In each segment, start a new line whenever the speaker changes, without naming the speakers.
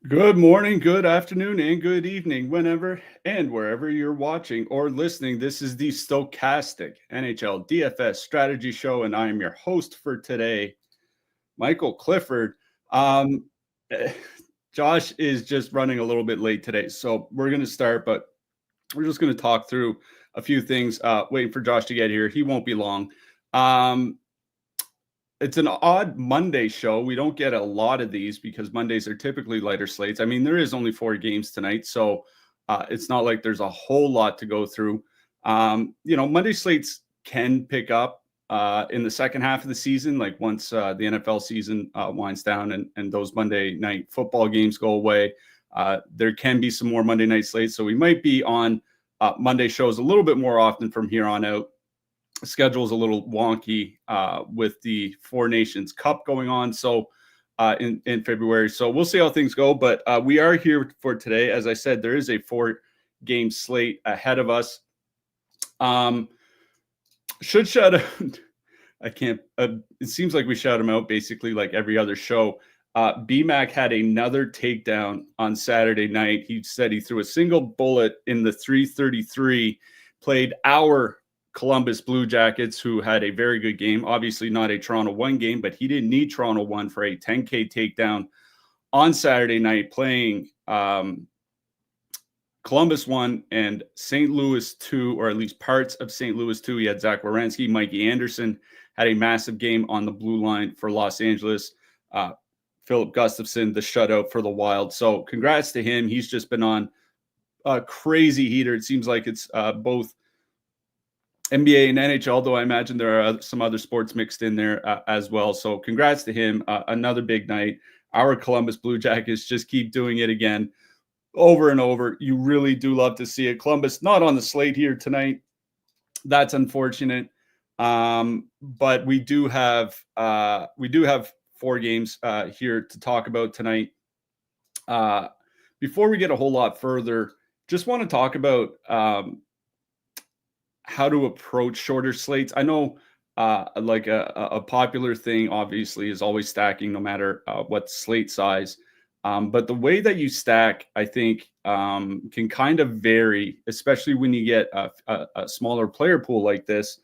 Good morning, good afternoon, and good evening, whenever and wherever you're watching or listening. This is the Stochastic NHL DFS Strategy Show, and I am your host for today, Michael Clifford. Um, eh, Josh is just running a little bit late today, so we're going to start, but we're just going to talk through a few things. Waiting for Josh to get here. He won't be long. Um, it's an odd Monday show. We don't get a lot of these because Mondays are typically lighter slates. I mean, there is only 4 games tonight, so it's not like there's a whole lot to go through. Monday slates can pick up in the second half of the season, like once the NFL season winds down and those Monday night football games go away. There can be some more Monday night slates, so we might be on Monday shows a little bit more often from here on out. Schedule is a little wonky with the Four Nations Cup going on in February. So we'll see how things go. But we are here for today. As I said, there is a 4-game slate ahead of us. Should shout out. I can't. It seems like we shout him out basically like every other show. BMAC had another takedown on Saturday night. He said he threw a single bullet in the 333, played our Columbus Blue Jackets, who had a very good game. Obviously not a Toronto 1 game, but he didn't need Toronto 1 for a 10K takedown on Saturday night, playing Columbus 1 and St. Louis 2, or at least parts of St. Louis 2. He had Zach Werenski. Mikey Anderson had a massive game on the blue line for Los Angeles. Philip Gustafson, the shutout for the Wild. So congrats to him. He's just been on a crazy heater. It seems like it's both NBA and NHL, though I imagine there are some other sports mixed in there as well. So congrats to him. Another big night. Our Columbus Blue Jackets just keep doing it again over and over. You really do love to see it. Columbus not on the slate here tonight. That's unfortunate. But we do have 4 games here to talk about tonight. Before we get a whole lot further, just want to talk about how to approach shorter slates. I know like a popular thing, obviously, is always stacking no matter what slate size. But the way that you stack, I think, can kind of vary, especially when you get a smaller player pool like this.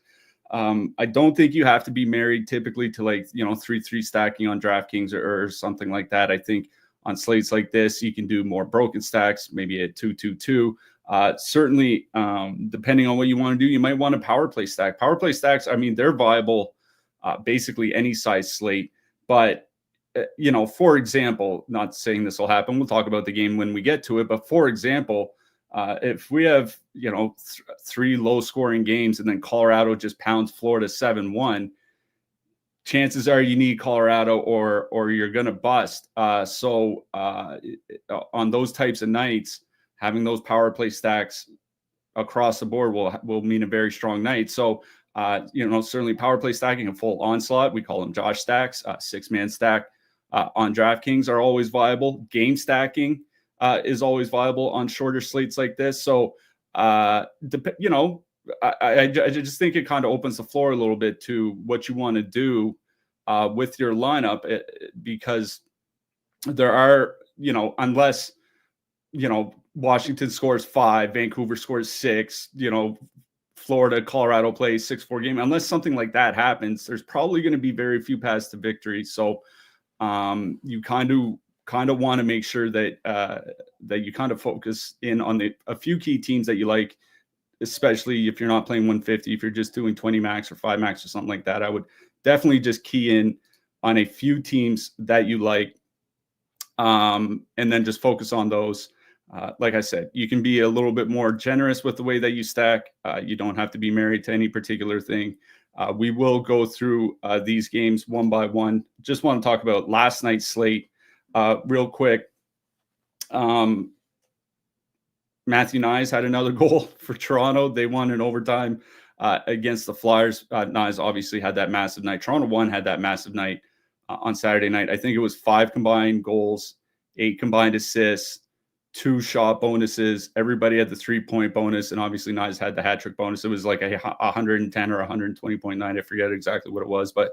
I don't think you have to be married typically to 3-3 stacking on DraftKings or something like that. I think on slates like this, you can do more broken stacks, maybe a 2-2-2. Certainly, depending on what you want to do, you might want a power play stack. Power play stacks, I mean, they're viable basically any size slate. But, for example, not saying this will happen, we'll talk about the game when we get to it. But for example, if we have, 3 low scoring games and then Colorado just pounds Florida 7-1, chances are you need Colorado or you're going to bust. So on those types of nights, having those power play stacks across the board will mean a very strong night. So, certainly power play stacking, a full onslaught, we call them Josh stacks, 6-man stack on DraftKings are always viable. Game stacking is always viable on shorter slates like this. So, I just think it kind of opens the floor a little bit to what you want to do with your lineup, because there are, unless, Washington scores 5, Vancouver scores 6, Florida, Colorado plays 6-4 game. Unless something like that happens, there's probably going to be very few paths to victory. So you kind of want to make sure that that you kind of focus in on a few key teams that you like, especially if you're not playing 150, if you're just doing 20 max or 5 max or something like that. I would definitely just key in on a few teams that you like, and then just focus on those. Like I said, you can be a little bit more generous with the way that you stack. You don't have to be married to any particular thing. We will go through these games one by one. Just want to talk about last night's slate real quick. Matthew Nyes had another goal for Toronto. They won in overtime against the Flyers. Nyes obviously had that massive night. Toronto 1 had that massive night on Saturday night. I think it was 5 combined goals, 8 combined assists, 2 shot bonuses. Everybody had the 3-point bonus, and obviously Nyes had the hat trick bonus. It was like a 110 or 120.9. I forget exactly what it was, but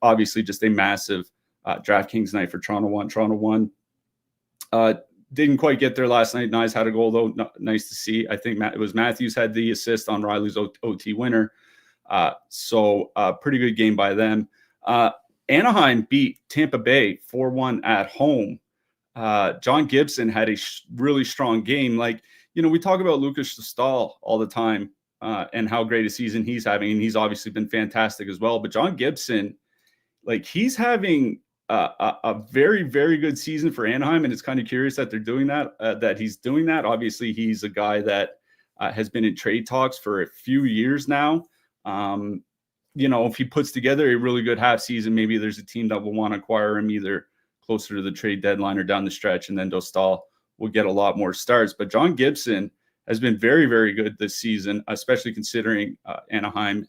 obviously just a massive DraftKings night for Toronto 1. Toronto 1 Didn't quite get there last night. Nice had a goal, though. Nice to see. I think it was Matthews had the assist on Riley's OT winner. So pretty good game by them. Anaheim beat Tampa Bay 4-1 at home. John Gibson had a really strong game. Like, we talk about Lucas Staal all the time and how great a season he's having. And he's obviously been fantastic as well. But John Gibson, like, he's having a very, very good season for Anaheim. And it's kind of curious that they're doing that, that he's doing that. Obviously, he's a guy that has been in trade talks for a few years now. If he puts together a really good half season, maybe there's a team that will want to acquire him either closer to the trade deadline or down the stretch, and then Dostal will get a lot more starts. But John Gibson has been very, very good this season, especially considering Anaheim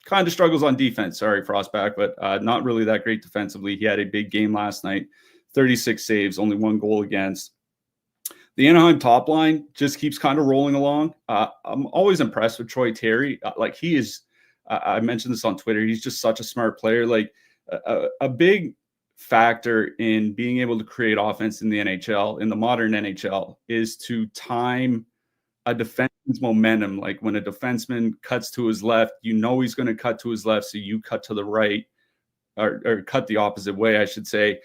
kind of struggles on defense. Sorry, Frostback, but not really that great defensively. He had a big game last night, 36 saves, only 1 goal against. The Anaheim top line just keeps kind of rolling along. I'm always impressed with Troy Terry. He is, I mentioned this on Twitter, he's just such a smart player. Like a big factor in being able to create offense in the NHL, in the modern NHL, is to time a defenseman's momentum. Like when a defenseman cuts to his left, he's going to cut to his left, so you cut to the right, or cut the opposite way, I should say,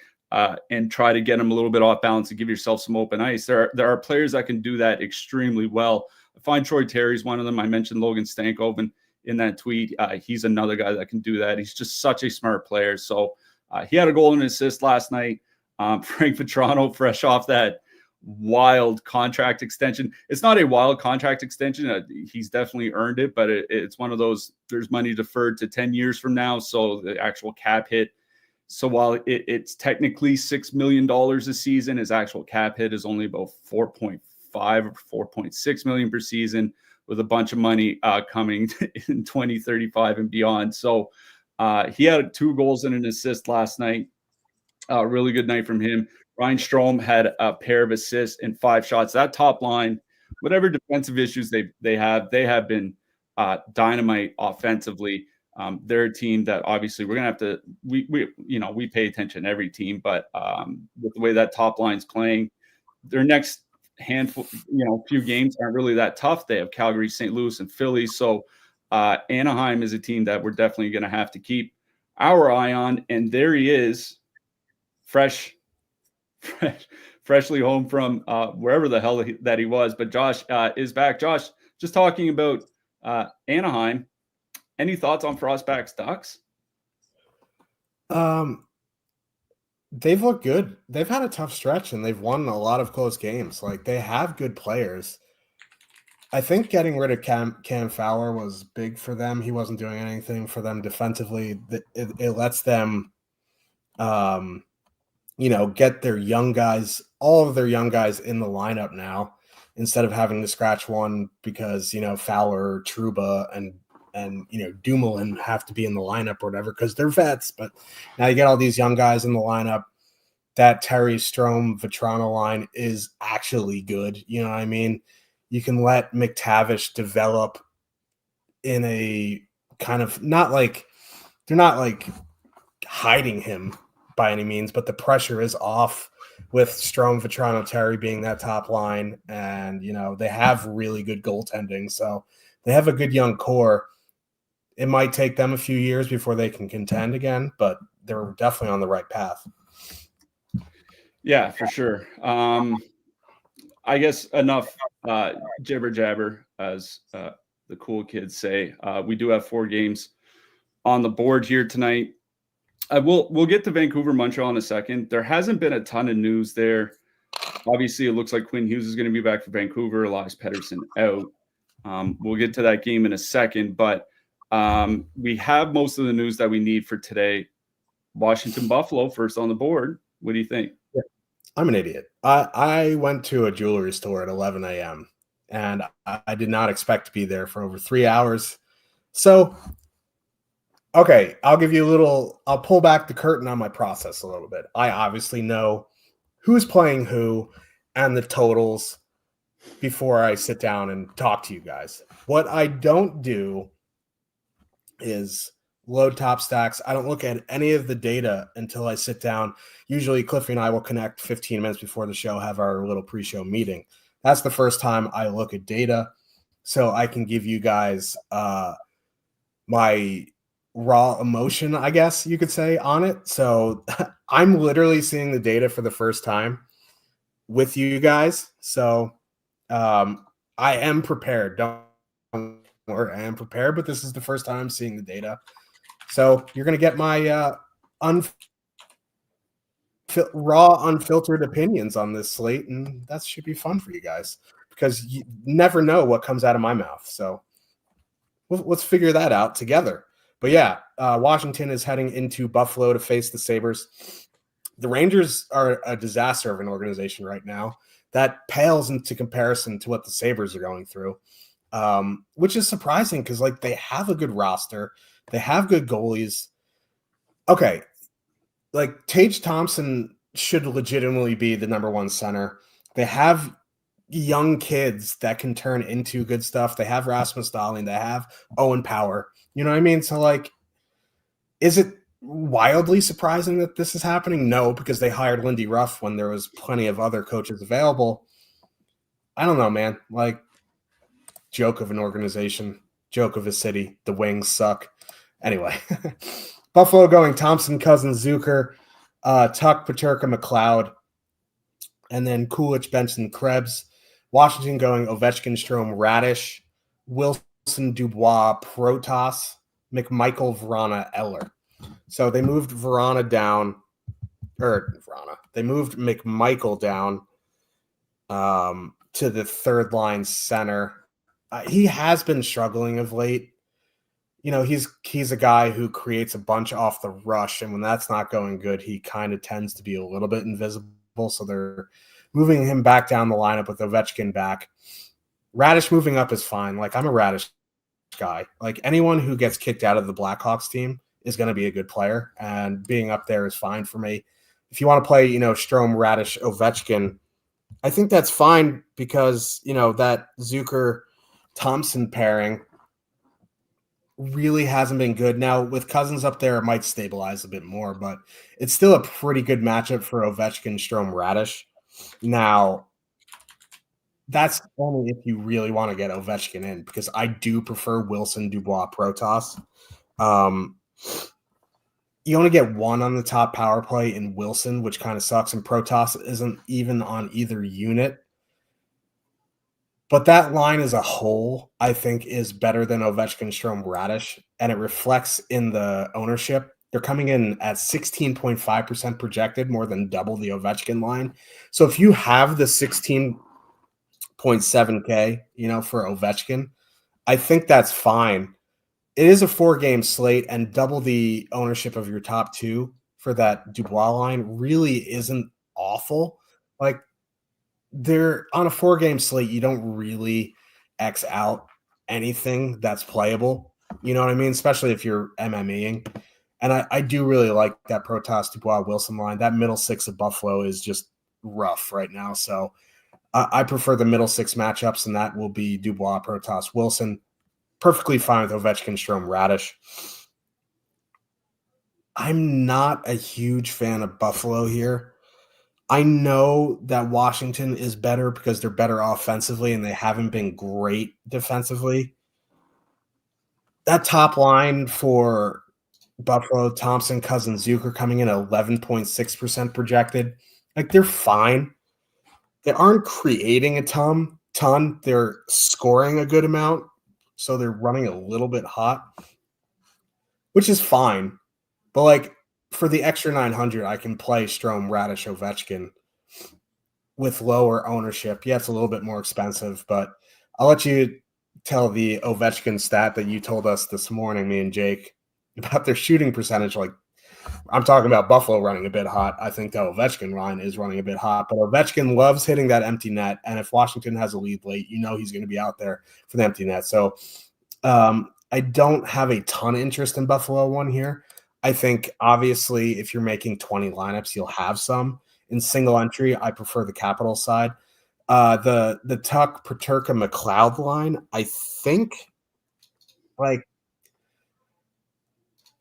and try to get him a little bit off balance and give yourself some open ice. There are players that can do that extremely well. I find Troy Terry's one of them. I mentioned Logan Stankoven in that tweet. He's another guy that can do that. He's just such a smart player. So he had a goal and an assist last night. Frank Vetrano, fresh off that wild contract extension. It's not a wild contract extension. He's definitely earned it, but it's one of those, there's money deferred to 10 years from now. So the actual cap hit. So while it's technically $6 million a season, his actual cap hit is only about 4.5 or 4.6 million per season, with a bunch of money coming in 2035 and beyond. So he had 2 goals and an assist last night. Really good night from him. Ryan Strome had a pair of assists and 5 shots. That top line, whatever defensive issues they have been dynamite offensively. They're a team that obviously we're gonna have to. We pay attention to every team, but with the way that top line's playing, their next handful, few games aren't really that tough. They have Calgary, St. Louis, and Philly. So Anaheim is a team that we're definitely going to have to keep our eye on. And there he is, freshly home from wherever the hell that he was. But Josh is back. Josh, just talking about Anaheim. Any thoughts on Frostback's Ducks?
They've looked good. They've had a tough stretch, and they've won a lot of close games. Like, they have good players. I think getting rid of Cam Fowler was big for them. He wasn't doing anything for them defensively. It lets them, get their young guys, all of their young guys in the lineup now, instead of having to scratch one because, Fowler, Trouba, and Dumoulin have to be in the lineup or whatever because they're vets. But now you get all these young guys in the lineup. That Terry, Strome, Vetrano line is actually good. You know what I mean? You can let McTavish develop in a kind of they're not like hiding him by any means, but the pressure is off with Strome, Vetrano, Terry being that top line. And, they have really good goaltending. So they have a good young core. It might take them a few years before they can contend again, but they're definitely on the right path.
Yeah, for sure. I guess enough jibber jabber, as the cool kids say. We do have 4 games on the board here tonight. We'll get to Vancouver, Montreal in a second. There hasn't been a ton of news there. Obviously, it looks like Quinn Hughes is going to be back for Vancouver. Elias Pettersson out. We'll get to that game in a second, but we have most of the news that we need for today. Washington Buffalo first on the board. What do you think?
I'm an idiot. I went to a jewelry store at 11 a.m. and I did not expect to be there for over 3 hours. So, okay, I'll pull back the curtain on my process a little bit. I obviously know who's playing who and the totals before I sit down and talk to you guys. What I don't do is load top stacks. I don't look at any of the data until I sit down. Usually Cliffy and I will connect 15 minutes before the show, have our little pre-show meeting. That's the first time I look at data, so I can give you guys my raw emotion, I guess you could say, on it. So I'm literally seeing the data for the first time with you guys. So I am prepared. Don't worry, I am prepared, but this is the first time I'm seeing the data. So you're going to get my raw, unfiltered opinions on this slate, and that should be fun for you guys because you never know what comes out of my mouth. So let's figure that out together. But yeah, Washington is heading into Buffalo to face the Sabres. The Rangers are a disaster of an organization right now that pales into comparison to what the Sabres are going through, which is surprising because like they have a good roster. They have good goalies. Okay, like Tage Thompson should legitimately be the number one center. They have young kids that can turn into good stuff. They have Rasmus Dahlin. They have Owen Power. You know what I mean? So like, is it wildly surprising that this is happening? No, because they hired Lindy Ruff when there was plenty of other coaches available. I don't know, man. Like, joke of an organization, joke of a city. The Wings suck. Anyway, Buffalo going Thompson, Cousins, Zucker, Tuck, Paterka, McLeod, and then Kulich, Benson, Krebs. Washington going Ovechkin, Strome, Radish, Wilson, Dubois, Protas, McMichael, Vrana, Eller. So they moved Vrana down, they moved McMichael down to the third line center. He has been struggling of late. You know, he's a guy who creates a bunch off the rush, and when that's not going good, he kind of tends to be a little bit invisible. So they're moving him back down the lineup with Ovechkin back. Radish moving up is fine. Like, I'm a Radish guy. Like, anyone who gets kicked out of the Blackhawks team is going to be a good player, and being up there is fine for me. If you want to play, Strome, Radish, Ovechkin, I think that's fine because, that Zucker-Thompson pairing really hasn't been good. Now, with Cousins up there, it might stabilize a bit more, but it's still a pretty good matchup for Ovechkin, Strome, Radish. Now, that's only if you really want to get Ovechkin in, because I do prefer Wilson, Dubois, Protas. You only get one on the top power play in Wilson, which kind of sucks, and Protas isn't even on either unit. But that line as a whole, I think, is better than Ovechkin, Strome, Radish, and it reflects in the ownership. They're coming in at 16.5% projected, more than double the Ovechkin line. So if you have the 16.7K, for Ovechkin, I think that's fine. It is a 4-game slate, and double the ownership of your top two for that Dubois line really isn't awful. Like, they're on a 4-game slate, you don't really X out anything that's playable. You know what I mean? Especially if you're MMEing. And I do really like that Protas, Dubois, Wilson line. That middle six of Buffalo is just rough right now. So I prefer the middle six matchups, and that will be Dubois, Protas, Wilson. Perfectly fine with Ovechkin, Strome, Radish. I'm not a huge fan of Buffalo here. I know that Washington is better because they're better offensively and they haven't been great defensively. That top line for Buffalo, Thompson, Cousins, Zucker coming in at 11.6% projected. Like, they're fine. They aren't creating a ton. They're scoring a good amount, so they're running a little bit hot, which is fine. But, like, for the extra 900, I can play Strome, Radish, Ovechkin with lower ownership. Yeah, it's a little bit more expensive, but I'll let you tell the Ovechkin stat that you told us this morning, me and Jake, about their shooting percentage. Like, I'm talking about Buffalo running a bit hot. I think the Ovechkin line is running a bit hot, but Ovechkin loves hitting that empty net, and if Washington has a lead late, he's going to be out there for the empty net. So I don't have a ton of interest in Buffalo one here. I think, obviously, if you're making 20 lineups, you'll have some. In single entry, I prefer the Capital side. The Tuck, Paterka, McLeod line, I think, like,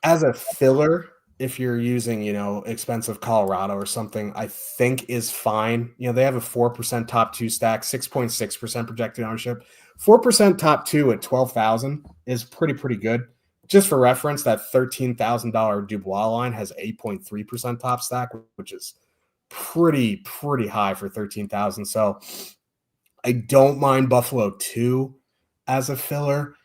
as a filler, if you're using, expensive Colorado or something, I think is fine. They have a 4% top two stack, 6.6% projected ownership. 4% top two at 12,000 is pretty good. Just for reference, that $13,000 Dubois line has 8.3% top stack, which is pretty high for 13,000. So I don't mind Buffalo 2 as a filler.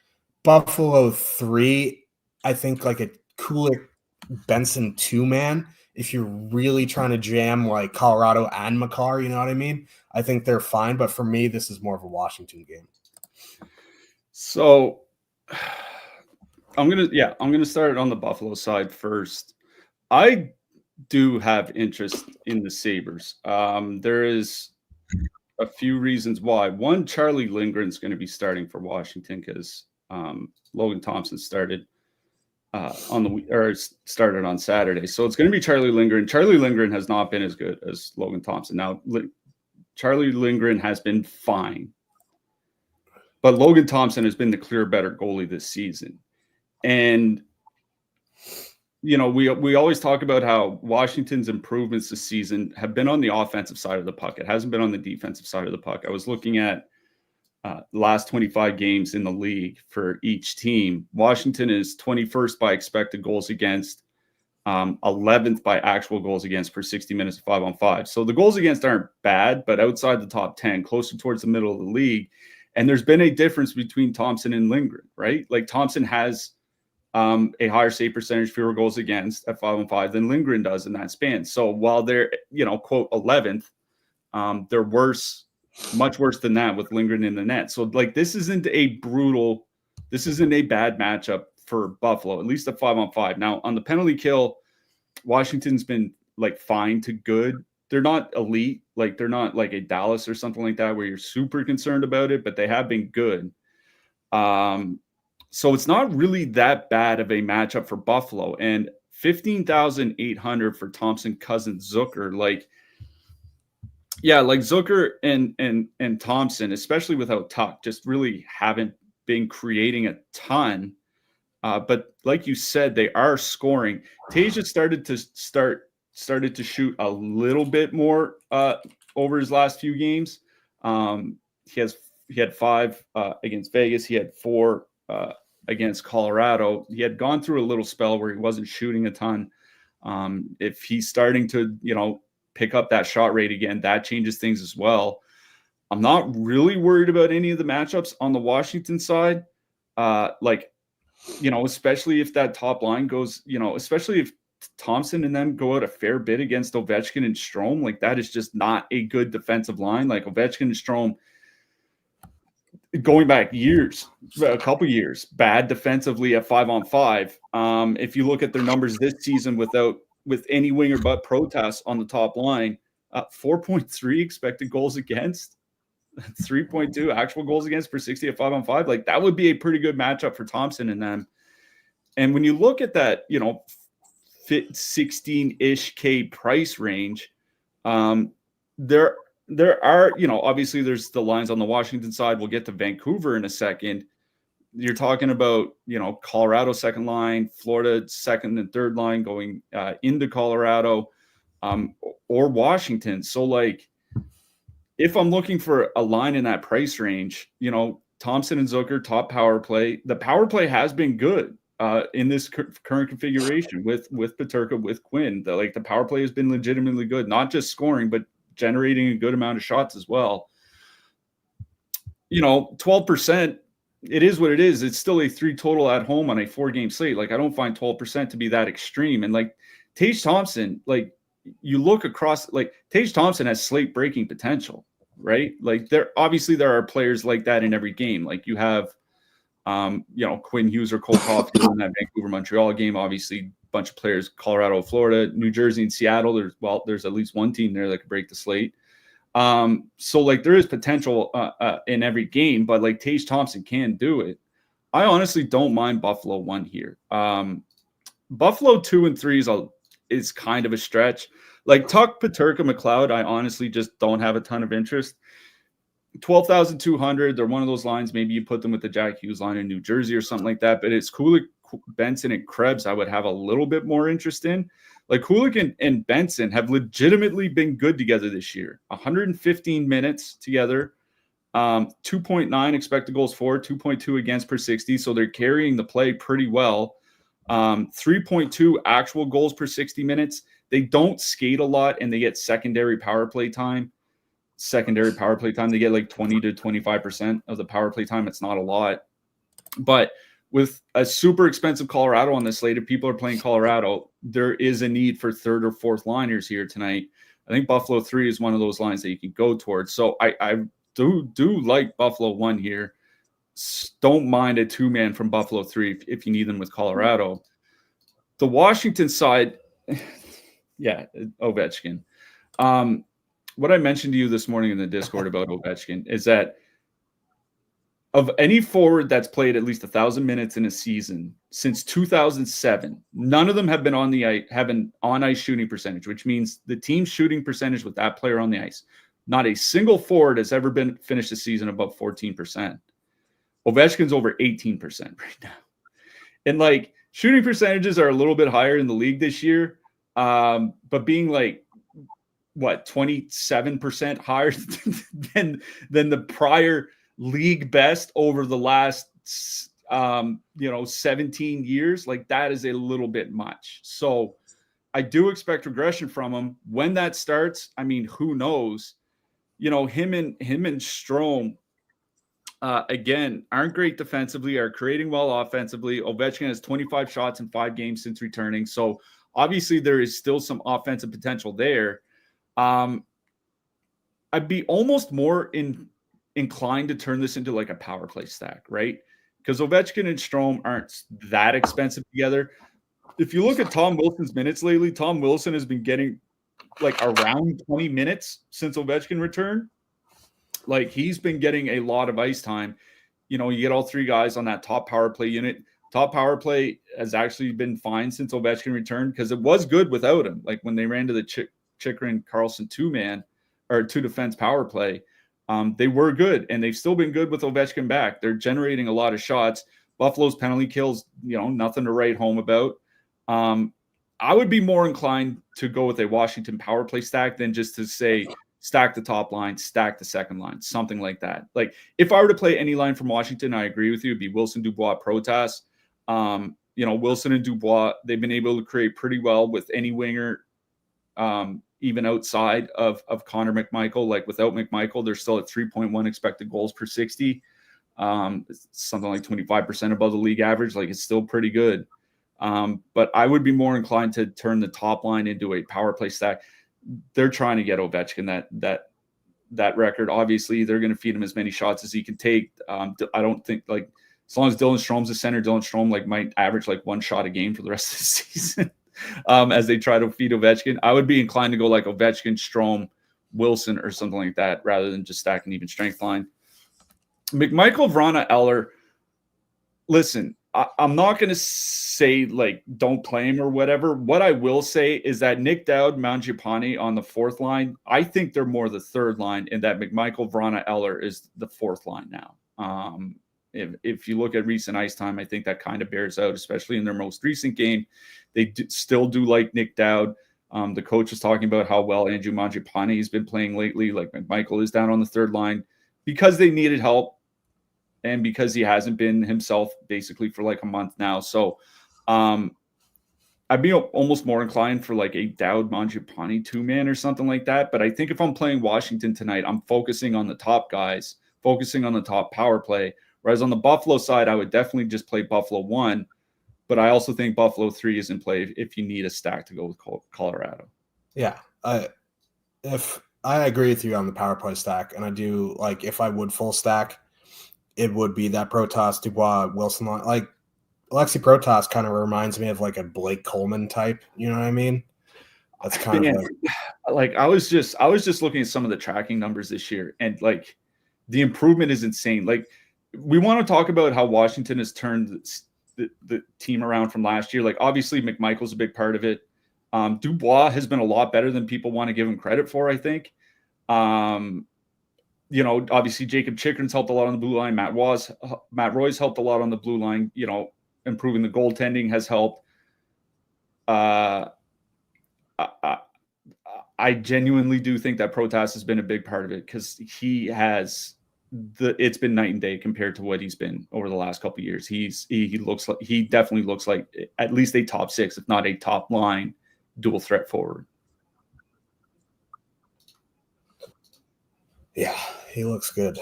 Buffalo 3, I think like a Kulik Benson 2-man, if you're really trying to jam like Colorado and Makar, you know what I mean? I think they're fine, but for me, this is more of a Washington game.
So I'm gonna start on the Buffalo side first. I do have interest in the Sabres. There is a few reasons why. One, Charlie Lindgren's going to be starting for Washington because Logan Thompson started started on Saturday. So it's going to be Charlie Lindgren. Charlie Lindgren has not been as good as Logan Thompson. Now, Charlie Lindgren has been fine, but Logan Thompson has been the clear better goalie this season. And we always talk about how Washington's improvements this season have been on the offensive side of the puck. It hasn't been on the defensive side of the puck. I was looking at the last 25 games in the league for each team. Washington is 21st by expected goals against, 11th by actual goals against per 60 minutes of 5-on-5. So the goals against aren't bad, but outside the top 10, closer towards the middle of the league. And there's been a difference between Thompson and Lindgren, right? Like Thompson has a higher save percentage, fewer goals against at 5-on-5 than Lindgren does in that span. So while they're, quote 11th, they're worse, much worse than that with Lindgren in the net. So like this isn't a bad matchup for Buffalo, at least at 5-on-5. Now on the penalty kill, Washington's been like fine to good. They're not elite, like they're not like a Dallas or something like that where you're super concerned about it, but they have been good. So it's not really that bad of a matchup for Buffalo. And 15,800 for Thompson, Cousins, Zucker. Like Zucker and Thompson, especially without Tuck, just really haven't been creating a ton. But like you said, they are scoring. Tasia started to shoot a little bit more over his last few games. He had 5 against Vegas. He had 4 against Colorado. He had gone through a little spell where he wasn't shooting a ton. If he's starting to, pick up that shot rate again, that changes things as well. I'm not really worried about any of the matchups on the Washington side. Especially if that top line goes, especially if Thompson and them go out a fair bit against Ovechkin and Strome, like that is just not a good defensive line. Like Ovechkin and Strome, going back a couple years, bad defensively at 5-on-5. If you look at their numbers this season with any winger but Protas on the top line, 4.3 expected goals against, 3.2 actual goals against per 60 at 5-on-5. Like that would be a pretty good matchup for Thompson and them. And when you look at that, 16-ish K price range, there are, obviously there's the lines on the Washington side. We'll get to Vancouver in a second. You're talking about, Colorado second line, Florida second and third line going into Colorado, or Washington. So like, if I'm looking for a line in that price range, Thompson and Zucker, top power play. The power play has been good in this current configuration with Peterka, with Quinn. The power play has been legitimately good, not just scoring, but generating a good amount of shots as well. 12%, it is what it is. It's still a 3 total at home on a 4-game slate. Like I don't find 12% to be that extreme. And like Tage Thompson, like you look across, like Tage Thompson has slate breaking potential, right? Like there are players like that in every game. Like you have, Quinn Hughes or Cole Caulfield in that Vancouver Montreal game. Obviously, a bunch of players, Colorado, Florida, New Jersey, and Seattle. There's at least one team there that could break the slate. So like there is potential in every game, but like Tage Thompson can do it. I honestly don't mind Buffalo 1 here. Buffalo 2 and 3 is kind of a stretch. Like Tuck, Peterka, McLeod, I honestly just don't have a ton of interest. 12,200. They're one of those lines. Maybe you put them with the Jack Hughes line in New Jersey or something like that. But it's Kulik, Benson and Krebs, I would have a little bit more interest in. Like Hooligan and Benson have legitimately been good together this year. 115 minutes together, 2.9 expected goals for, 2.2 against per 60. So they're carrying the play pretty well. 3.2 actual goals per 60 minutes. They don't skate a lot and they get secondary power play time. They get like 20 to 25% of the power play time. It's not a lot. But with a super expensive Colorado on this slate, if people are playing Colorado, there is a need for third or fourth liners here tonight. I think Buffalo 3 is one of those lines that you can go towards. So I do like Buffalo 1 here. Don't mind a 2-man from Buffalo 3 if you need them with Colorado. The Washington side, yeah, Ovechkin. What I mentioned to you this morning in the Discord about Ovechkin is that of any forward that's played at least 1,000 minutes in a season since 2007, none of them have been on the ice, have an on-ice shooting percentage, which means the team's shooting percentage with that player on the ice. Not a single forward has ever been finished a season above 14%. Ovechkin's over 18% right now. And like shooting percentages are a little bit higher in the league this year, but being like, 27% higher than the prior league best over the last 17 years, like that is a little bit much. So I do expect regression from him. When that starts, I mean, who knows? Him and Strome again aren't great defensively, are creating well offensively. Ovechkin has 25 shots in 5 games since returning, so obviously there is still some offensive potential there. I'd be almost more inclined to turn this into like a power play stack, right? Because Ovechkin and Strome aren't that expensive together. If you look at Tom Wilson's minutes lately, Tom Wilson has been getting like around 20 minutes since Ovechkin returned. Like he's been getting a lot of ice time. You get all 3 guys on that top power play unit. Top power play has actually been fine since Ovechkin returned because it was good without him. Like when they ran to the Chychrun Carlson 2-man or 2 defense power play, they were good, and they've still been good with Ovechkin back. They're generating a lot of shots. Buffalo's penalty kills, nothing to write home about. I would be more inclined to go with a Washington power play stack than just to say stack the top line, stack the second line, something like that. Like if I were to play any line from Washington, I agree with you. It'd be Wilson, Dubois, Protas. Wilson and Dubois, they've been able to create pretty well with any winger. Even outside of Connor McMichael, like without McMichael, they're still at 3.1 expected goals per 60. Something like 25% above the league average. Like it's still pretty good. But I would be more inclined to turn the top line into a power play stack. They're trying to get Ovechkin that record. Obviously, they're going to feed him as many shots as he can take. I don't think like as long as Dylan Strome's the center, Dylan Strome might average 1 shot a game for the rest of the season. As they try to feed Ovechkin, I would be inclined to go like Ovechkin, Strome, Wilson, or something like that, rather than just stacking even strength line. McMichael, Vrana, Eller. Listen, I'm not going to say don't play him or whatever. What I will say is that Nick Dowd, Mangiapane on the 4th line, I think they're more the 3rd line, and that McMichael, Vrana, Eller is the 4th line now. If you look at recent ice time, I think that kind of bears out, especially in their most recent game. They still do like Nick Dowd. The coach was talking about how well Andrew Mangiapane has been playing lately. Like McMichael is down on the 3rd line because they needed help and because he hasn't been himself basically for a month now. So I'd be almost more inclined for a Dowd Mangiapane 2-man or something like that. But I think if I'm playing Washington tonight, I'm focusing on the top guys, focusing on the top power play. Whereas on the Buffalo side, I would definitely just play Buffalo 1. But I also think Buffalo 3 is in play if you need a stack to go with Colorado.
Yeah. If I agree with you on the power play stack, and I do if I would full stack, it would be that Protas, Dubois, Wilson line. Alexi Protas kind of reminds me of a Blake Coleman type. You know what I mean? That's kind of
I was just looking at some of the tracking numbers this year, and the improvement is insane. We want to talk about how Washington has turned the team around from last year. Obviously McMichael's a big part of it. Dubois has been a lot better than people want to give him credit for, I think. Obviously Jacob Chychrun's helped a lot on the blue line. Matt Roy's helped a lot on the blue line, improving the goaltending has helped. I genuinely do think that Protas has been a big part of it, because it's been night and day compared to what he's been over the last couple of years. He definitely looks like at least a top 6, if not a top line dual threat forward.
Yeah, he looks good.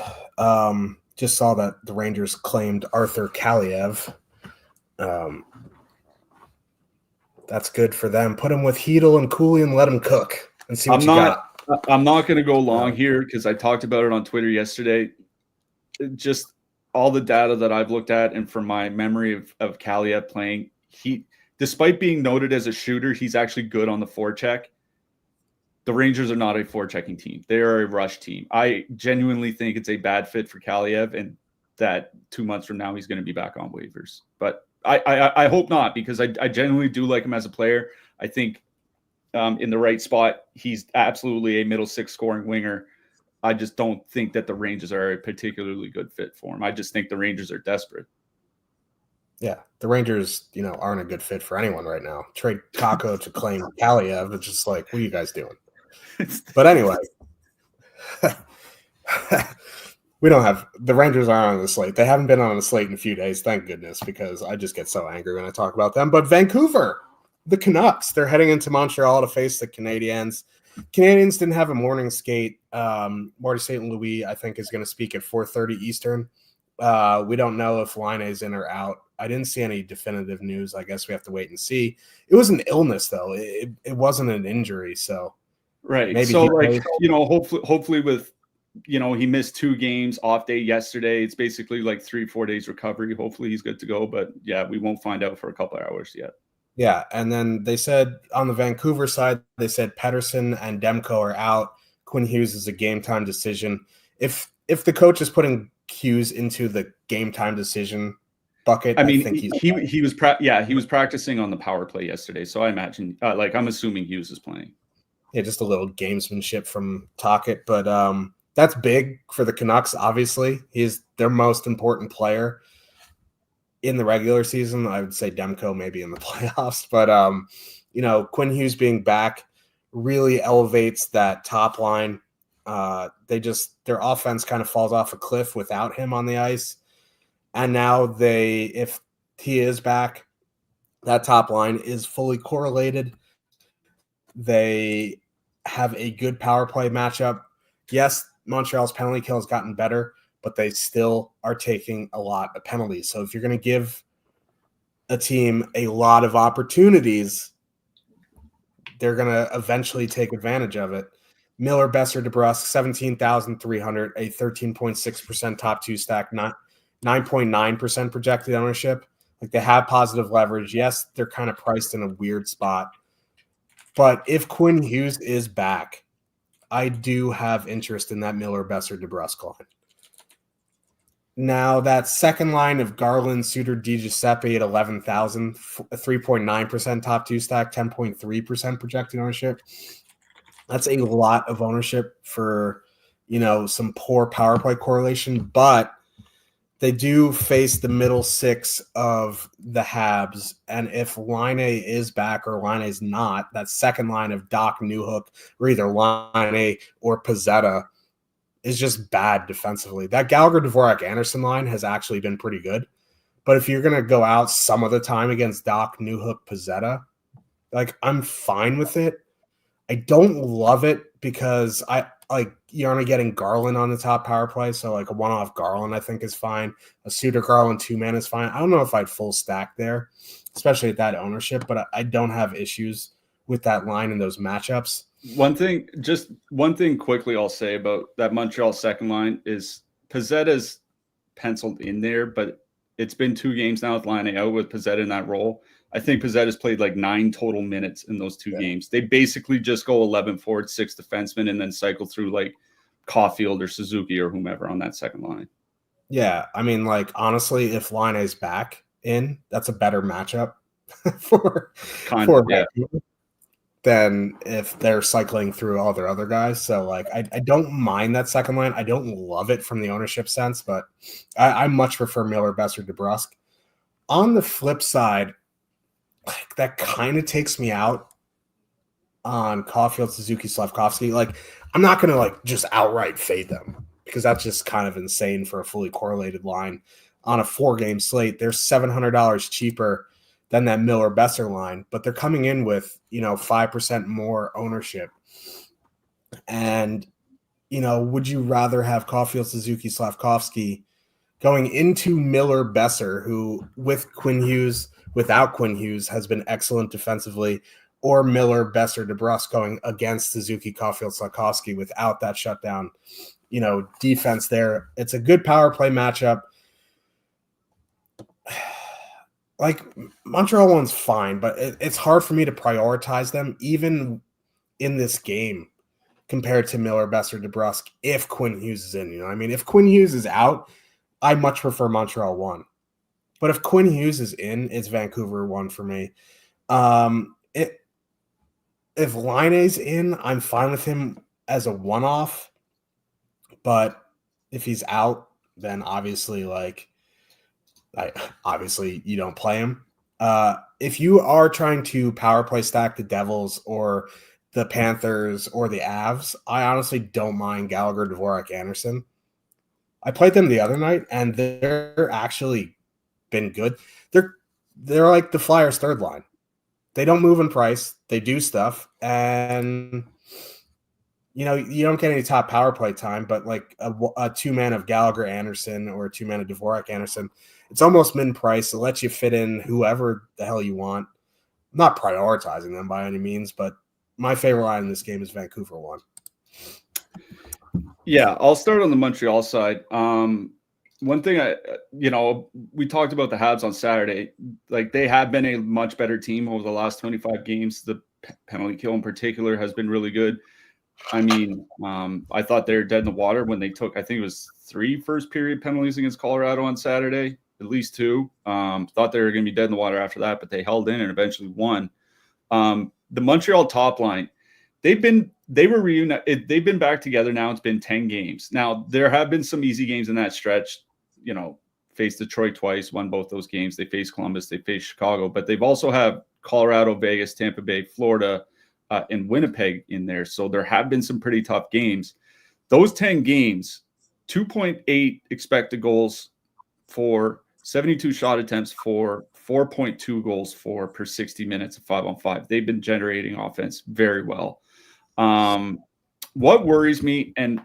Just saw that the Rangers claimed Arthur Kaliev. That's good for them. Put him with Hedl and Cooley and let him cook and see what you got.
I'm not going to go long here, because I talked about it on Twitter yesterday. Just all the data that I've looked at, and from my memory of Kaliev playing, despite being noted as a shooter, he's actually good on the forecheck. The Rangers are not a forechecking team. They are a rush team. I genuinely think it's a bad fit for Kaliev, and that 2 months from now he's going to be back on waivers. But I hope not, because I genuinely do like him as a player. I think in the right spot, he's absolutely a middle 6 scoring winger. I just don't think that the Rangers are a particularly good fit for him. I just think the Rangers are desperate.
Yeah, the Rangers, aren't a good fit for anyone right now. Trade Kako to claim Kaliev. It's just like, what are you guys doing? But anyway, the Rangers aren't on the slate. They haven't been on the slate in a few days, thank goodness, because I just get so angry when I talk about them. But Vancouver, the Canucks, they're heading into Montreal to face the Canadiens. Canadiens didn't have a morning skate. Marty St. Louis, I think, is going to speak at 4:30 Eastern. We don't know if Line is in or out. I didn't see any definitive news. I guess we have to wait and see. It was an illness, though. It wasn't an injury, so
right.
Maybe
so, hopefully with, he missed 2 games, off day yesterday. It's basically like 3-4 days recovery. Hopefully he's good to go. But yeah, we won't find out for a couple of hours yet.
Yeah, and then they said on the Vancouver side, they said Pettersson and Demko are out. Quinn Hughes is a game time decision. If the coach is putting Hughes into the game time decision bucket, I think
he was practicing on the power play yesterday, so I imagine I'm assuming Hughes is playing.
Yeah, just a little gamesmanship from Tocchet, but that's big for the Canucks. Obviously, he's their most important player in the regular season. I would say Demko maybe in the playoffs, but Quinn Hughes being back really elevates that top line. Their offense kind of falls off a cliff without him on the ice. And now if he is back, that top line is fully correlated. They have a good power play matchup. Yes, Montreal's penalty kill has gotten better, but they still are taking a lot of penalties. So if you're going to give a team a lot of opportunities, they're going to eventually take advantage of it. Miller, Besser, DeBrusk, 17,300, a 13.6% top 2 stack, 9.9% projected ownership. Like, they have positive leverage. Yes, they're kind of priced in a weird spot. But if Quinn Hughes is back, I do have interest in that Miller, Besser, DeBrusk line. Now, that second line of Garland, Suter, DiGiuseppe at 11,000, 3.9% top 2 stack, 10.3% projected ownership. That's a lot of ownership for, some poor power play correlation, but they do face the middle 6 of the Habs. And if Line A is back or Line A is not, that second line of Doc, Newhook, or either Line A or Pizzetta is just bad defensively. That Gallagher, Dvorak, Anderson line has actually been pretty good. But if you're going to go out some of the time against Doc, Newhook, Pizzetta, I'm fine with it. I don't love it because you're only getting Garland on the top power play. So a one-off Garland, I think, is fine. A Suter Garland 2-man is fine. I don't know if I'd full stack there, especially at that ownership, but I don't have issues with that line in those matchups.
One thing quickly I'll say about that Montreal second line is Pizzetta's penciled in there, but it's been 2 games now with Line out with Pizzetta in that role. I think Pizzetta's played 9 total minutes in those 2 games. They basically just go 11 forward, 6 defensemen, and then cycle through Caulfield or Suzuki or whomever on that second line.
Yeah, I mean, honestly, if Line is back in, that's a better matchup for than if they're cycling through all their other guys. So I don't mind that second line. I don't love it from the ownership sense, but I much prefer Miller, Besser, DeBrusk. On the flip side, like, that kind of takes me out on Caulfield, Suzuki, Slavkovsky. Like, I'm not going to like just outright fade them because that's just kind of insane for a fully correlated line. On a 4-game slate, they're $700 cheaper than that Miller Besser line, but they're coming in with, 5% more ownership. And, would you rather have Caulfield, Suzuki, Slavkovsky going into Miller Besser, who without Quinn Hughes has been excellent defensively, or Miller Besser DeBrusque going against Suzuki, Caulfield, Slavkovsky without that shutdown, defense there? It's a good power play matchup. Like, Montreal one's fine, but it's hard for me to prioritize them even in this game compared to Miller, Besser, DeBrusque if Quinn Hughes is in. If Quinn Hughes is out, I much prefer Montreal 1. But if Quinn Hughes is in, it's Vancouver 1 for me. If Laine's in, I'm fine with him as a one-off. But if he's out, then obviously you don't play him. If you are trying to power play stack the Devils or the Panthers or the Avs, I honestly don't mind Gallagher, Dvorak, Anderson. I played them the other night, and they're actually been good. They're like the Flyers' third line. They don't move in price. They do stuff, and you don't get any top power play time. But like a 2-man of Gallagher, Anderson, or a 2-man of Dvorak, Anderson, it's almost min price. It lets you fit in whoever the hell you want. I'm not prioritizing them by any means, but my favorite line in this game is Vancouver 1.
Yeah, I'll start on the Montreal side. One thing we talked about the Habs on Saturday. Like, they have been a much better team over the last 25 games. The penalty kill in particular has been really good. I mean, I thought they were dead in the water when they took, I think it was 3 first period penalties against Colorado on Saturday, at least 2. Thought they were going to be dead in the water after that, but they held in and eventually won. The Montreal top line, they've been back together now. It's been 10 games. Now, there have been some easy games in that stretch. Faced Detroit twice, won both those games. They faced Columbus, they faced Chicago, but they've also have Colorado, Vegas, Tampa Bay, Florida, and Winnipeg in there. So there have been some pretty tough games. Those 10 games, 2.8 expected goals for, 72 shot attempts for, 4.2 goals for per 60 minutes of 5-on-5. They've been generating offense very well. What worries me, and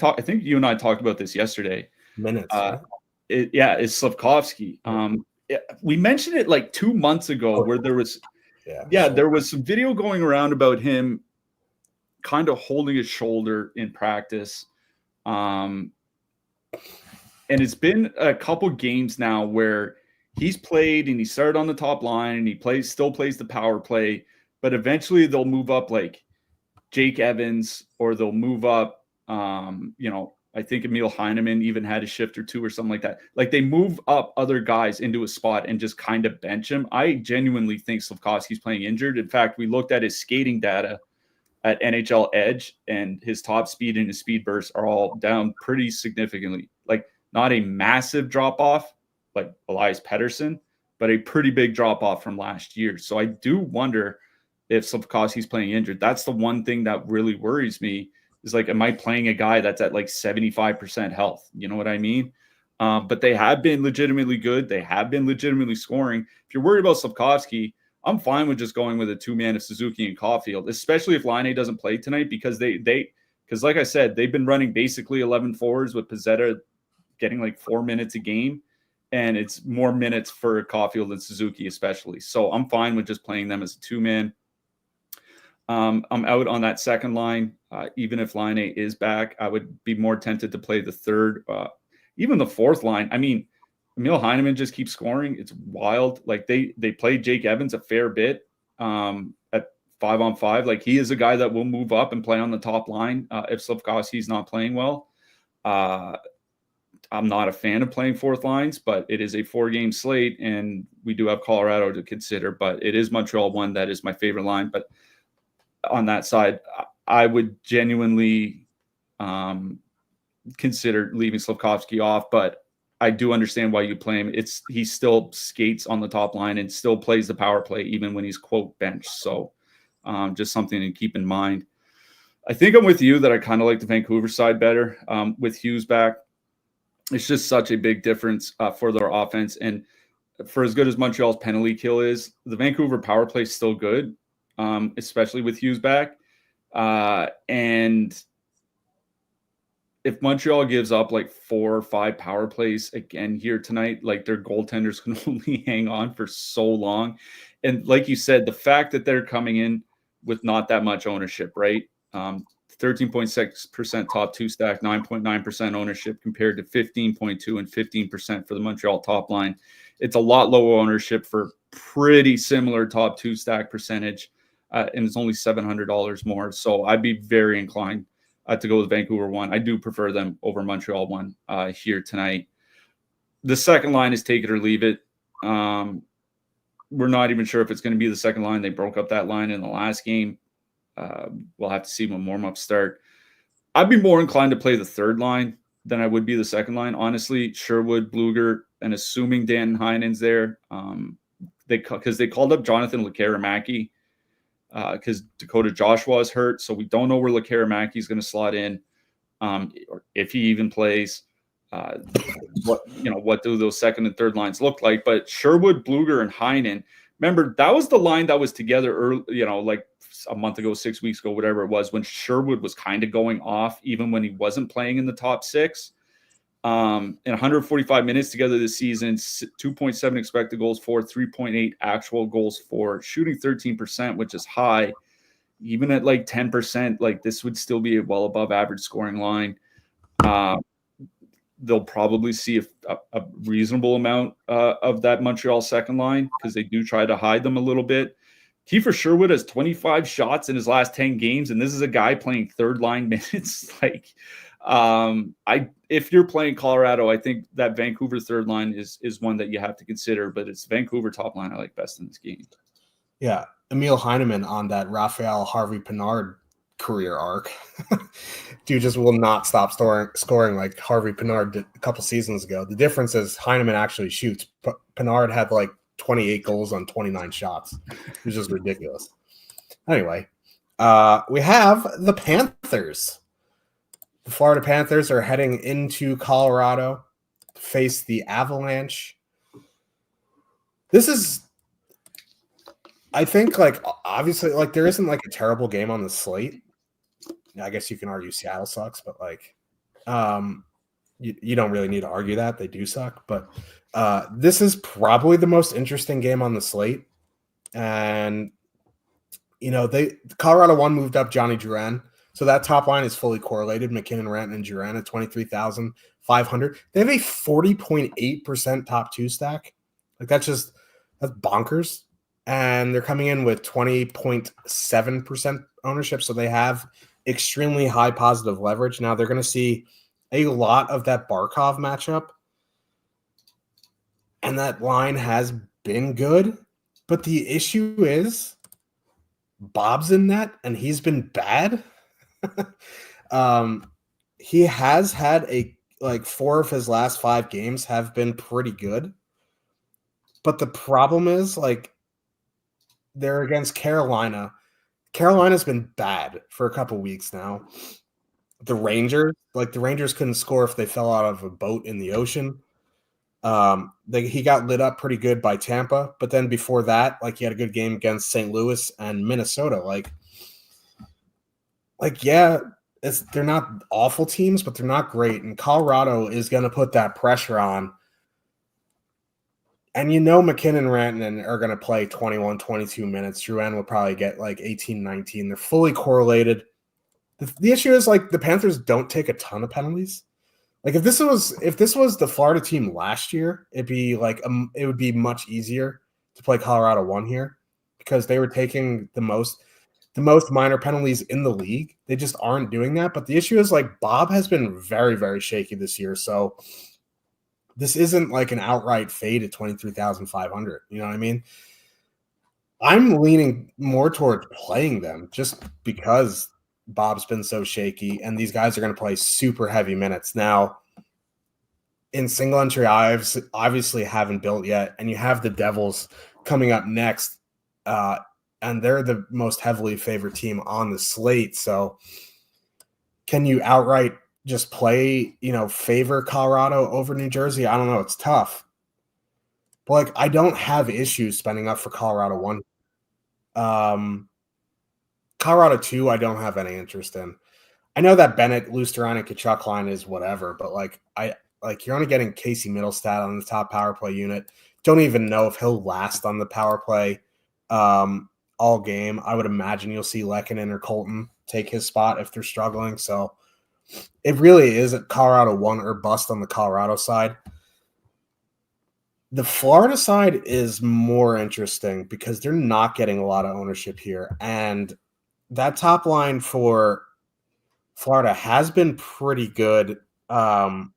I think you and I talked about this yesterday.
Minutes.
Is Slavkovsky. We mentioned it like 2 months ago where there was there was some video going around about him kind of holding his shoulder in practice. And it's been a couple games now where he's played and he started on the top line and he still plays the power play, but eventually they'll move up like Jake Evans, or they'll move up, I think Emil Heineman even had a shift or 2 or something like that. Like, they move up other guys into a spot and just kind of bench him. I genuinely think Slavkovsky's playing injured. In fact, we looked at his skating data at NHL Edge, and his top speed and his speed bursts are all down pretty significantly. Like, not a massive drop-off like Elias Pettersson, but a pretty big drop-off from last year. So I do wonder if Slavkovsky's playing injured. That's the one thing that really worries me. Is like, am I playing a guy that's at like 75% health? You know what I mean? But they have been legitimately good. They have been legitimately scoring. If you're worried about Slavkovsky, I'm fine with just going with a 2-man of Suzuki and Caulfield, especially if Laine doesn't play tonight, because because like I said, they've been running basically 11 forwards with Pizzetta getting like 4 minutes a game, and it's more minutes for Caulfield and Suzuki especially. So I'm fine with just playing them as a 2-man. I'm out on that second line. Even if Laine is back, I would be more tempted to play the third, even the fourth line. I mean, Emil Heineman just keeps scoring. It's wild. Like, they play Jake Evans a fair bit at 5-on-5. Like, he is a guy that will move up and play on the top line if Slavkovsky's not playing well. I'm not a fan of playing fourth lines, but it is a 4-game slate, and we do have Colorado to consider. But it is Montreal 1 that is my favorite line. But on that side, I would genuinely consider leaving Slavkovsky off, but I do understand why you play him. He still skates on the top line and still plays the power play even when he's quote benched. So just something to keep in mind. I think I'm with you that I kind of like the Vancouver side better with Hughes back. It's just such a big difference for their offense. And for as good as Montreal's penalty kill is, the Vancouver power play is still good, especially with Hughes back. And if Montreal gives up like 4 or 5 power plays again here tonight, like their goaltenders can only hang on for so long. And like you said, the fact that they're coming in with not that much ownership, right? 13.6% top 2 stack, 9.9% ownership compared to 15.2 and 15% for the Montreal top line. It's a lot lower ownership for pretty similar top 2 stack percentage, and it's only $700 more. So I'd be very inclined to go with Vancouver 1. I do prefer them over Montreal 1 here tonight. The second line is take it or leave it. We're not even sure if it's going to be the second line. They broke up that line in the last game. We'll have to see when warm-ups start. I'd be more inclined to play the third line than I would be the second line. Honestly, Sherwood, Bluger, and assuming Dan Heinen's there, because they called up Jonathan Lekkerimäki because Dakota Joshua is hurt, so we don't know where Lekkerimäki is going to slot in, or if he even plays. What do those second and third lines look like? But Sherwood, Bluger, and Heinen. Remember, that was the line that was together early, like a month ago, 6 weeks ago, whatever it was, when Sherwood was kind of going off, even when he wasn't playing in the top 6. In 145 minutes together this season, 2.7 expected goals for, 3.8 actual goals for, shooting 13%, which is high. Even at like 10%, like this would still be a well above average scoring line. They'll probably see a reasonable amount of that Montreal second line because they do try to hide them a little bit. Kiefer Sherwood has 25 shots in his last 10 games, and this is a guy playing third line minutes. If you're playing Colorado, I think that Vancouver third line is one that you have to consider, but it's Vancouver top line I like best in this game.
Yeah, Emil Heineman on that Raphael Harvey-Pinard career arc. Dude just will not stop scoring like Harvey Pinard did a couple seasons ago. The difference is Heineman actually shoots. Pinard had like 28 goals on 29 shots. It was just ridiculous. Anyway, we have the Panthers. The Florida Panthers are heading into Colorado to face the Avalanche. This is, I think, like, obviously, like, there isn't like a terrible game on the slate. I guess you can argue Seattle sucks, but like, you don't really need to argue that they do suck. But this is probably the most interesting game on the slate, and Colorado 1 moved up Johnny Duran, so that top line is fully correlated. McKinnon, Rantanen, and Duran at 23,500. They have a 40.8% top 2 stack. Like that's bonkers. And they're coming in with 20.7% ownership, so they have extremely high positive leverage. Now they're going to see a lot of that Barkov matchup, and that line has been good. But the issue is Bob's in net, and he's been bad. He has had 4 of his last 5 games have been pretty good. But the problem is, like, they're against Carolina. Carolina's been bad for a couple weeks now. The Rangers couldn't score if they fell out of a boat in the ocean. He got lit up pretty good by Tampa, but then before that, like, he had a good game against St. Louis and Minnesota. They're not awful teams, but they're not great. And Colorado is going to put that pressure on. And McKinnon and Rantanen are going to play 21, 22 minutes. Drouin will probably get like 18, 19. They're fully correlated. The issue is, like, the Panthers don't take a ton of penalties. Like, if this was the Florida team last year, it would be much easier to play Colorado 1 here because they were taking the most minor penalties in the league. They just aren't doing that. But the issue is, like, Bob has been very, very shaky this year. So this isn't like an outright fade at 23,500. You know what I mean? I'm leaning more towards playing them just because Bob's been so shaky, and these guys are going to play super heavy minutes. Now, in single entry, I obviously haven't built yet, and you have the Devils coming up next, and they're the most heavily favored team on the slate. So can you outright just play, favor Colorado over New Jersey? I don't know. It's tough. But like, I don't have issues spending up for Colorado 1. Colorado 2, I don't have any interest in. I know that Bennett, Lusteran, and Kachuk line is whatever, but you're only getting Casey Middlestat on the top power play unit. Don't even know if he'll last on the power play all game. I would imagine you'll see Lehkonen or Colton take his spot if they're struggling. So it really is a Colorado 1 or bust on the Colorado side. The Florida side is more interesting because they're not getting a lot of ownership here. And that top line for Florida has been pretty good. And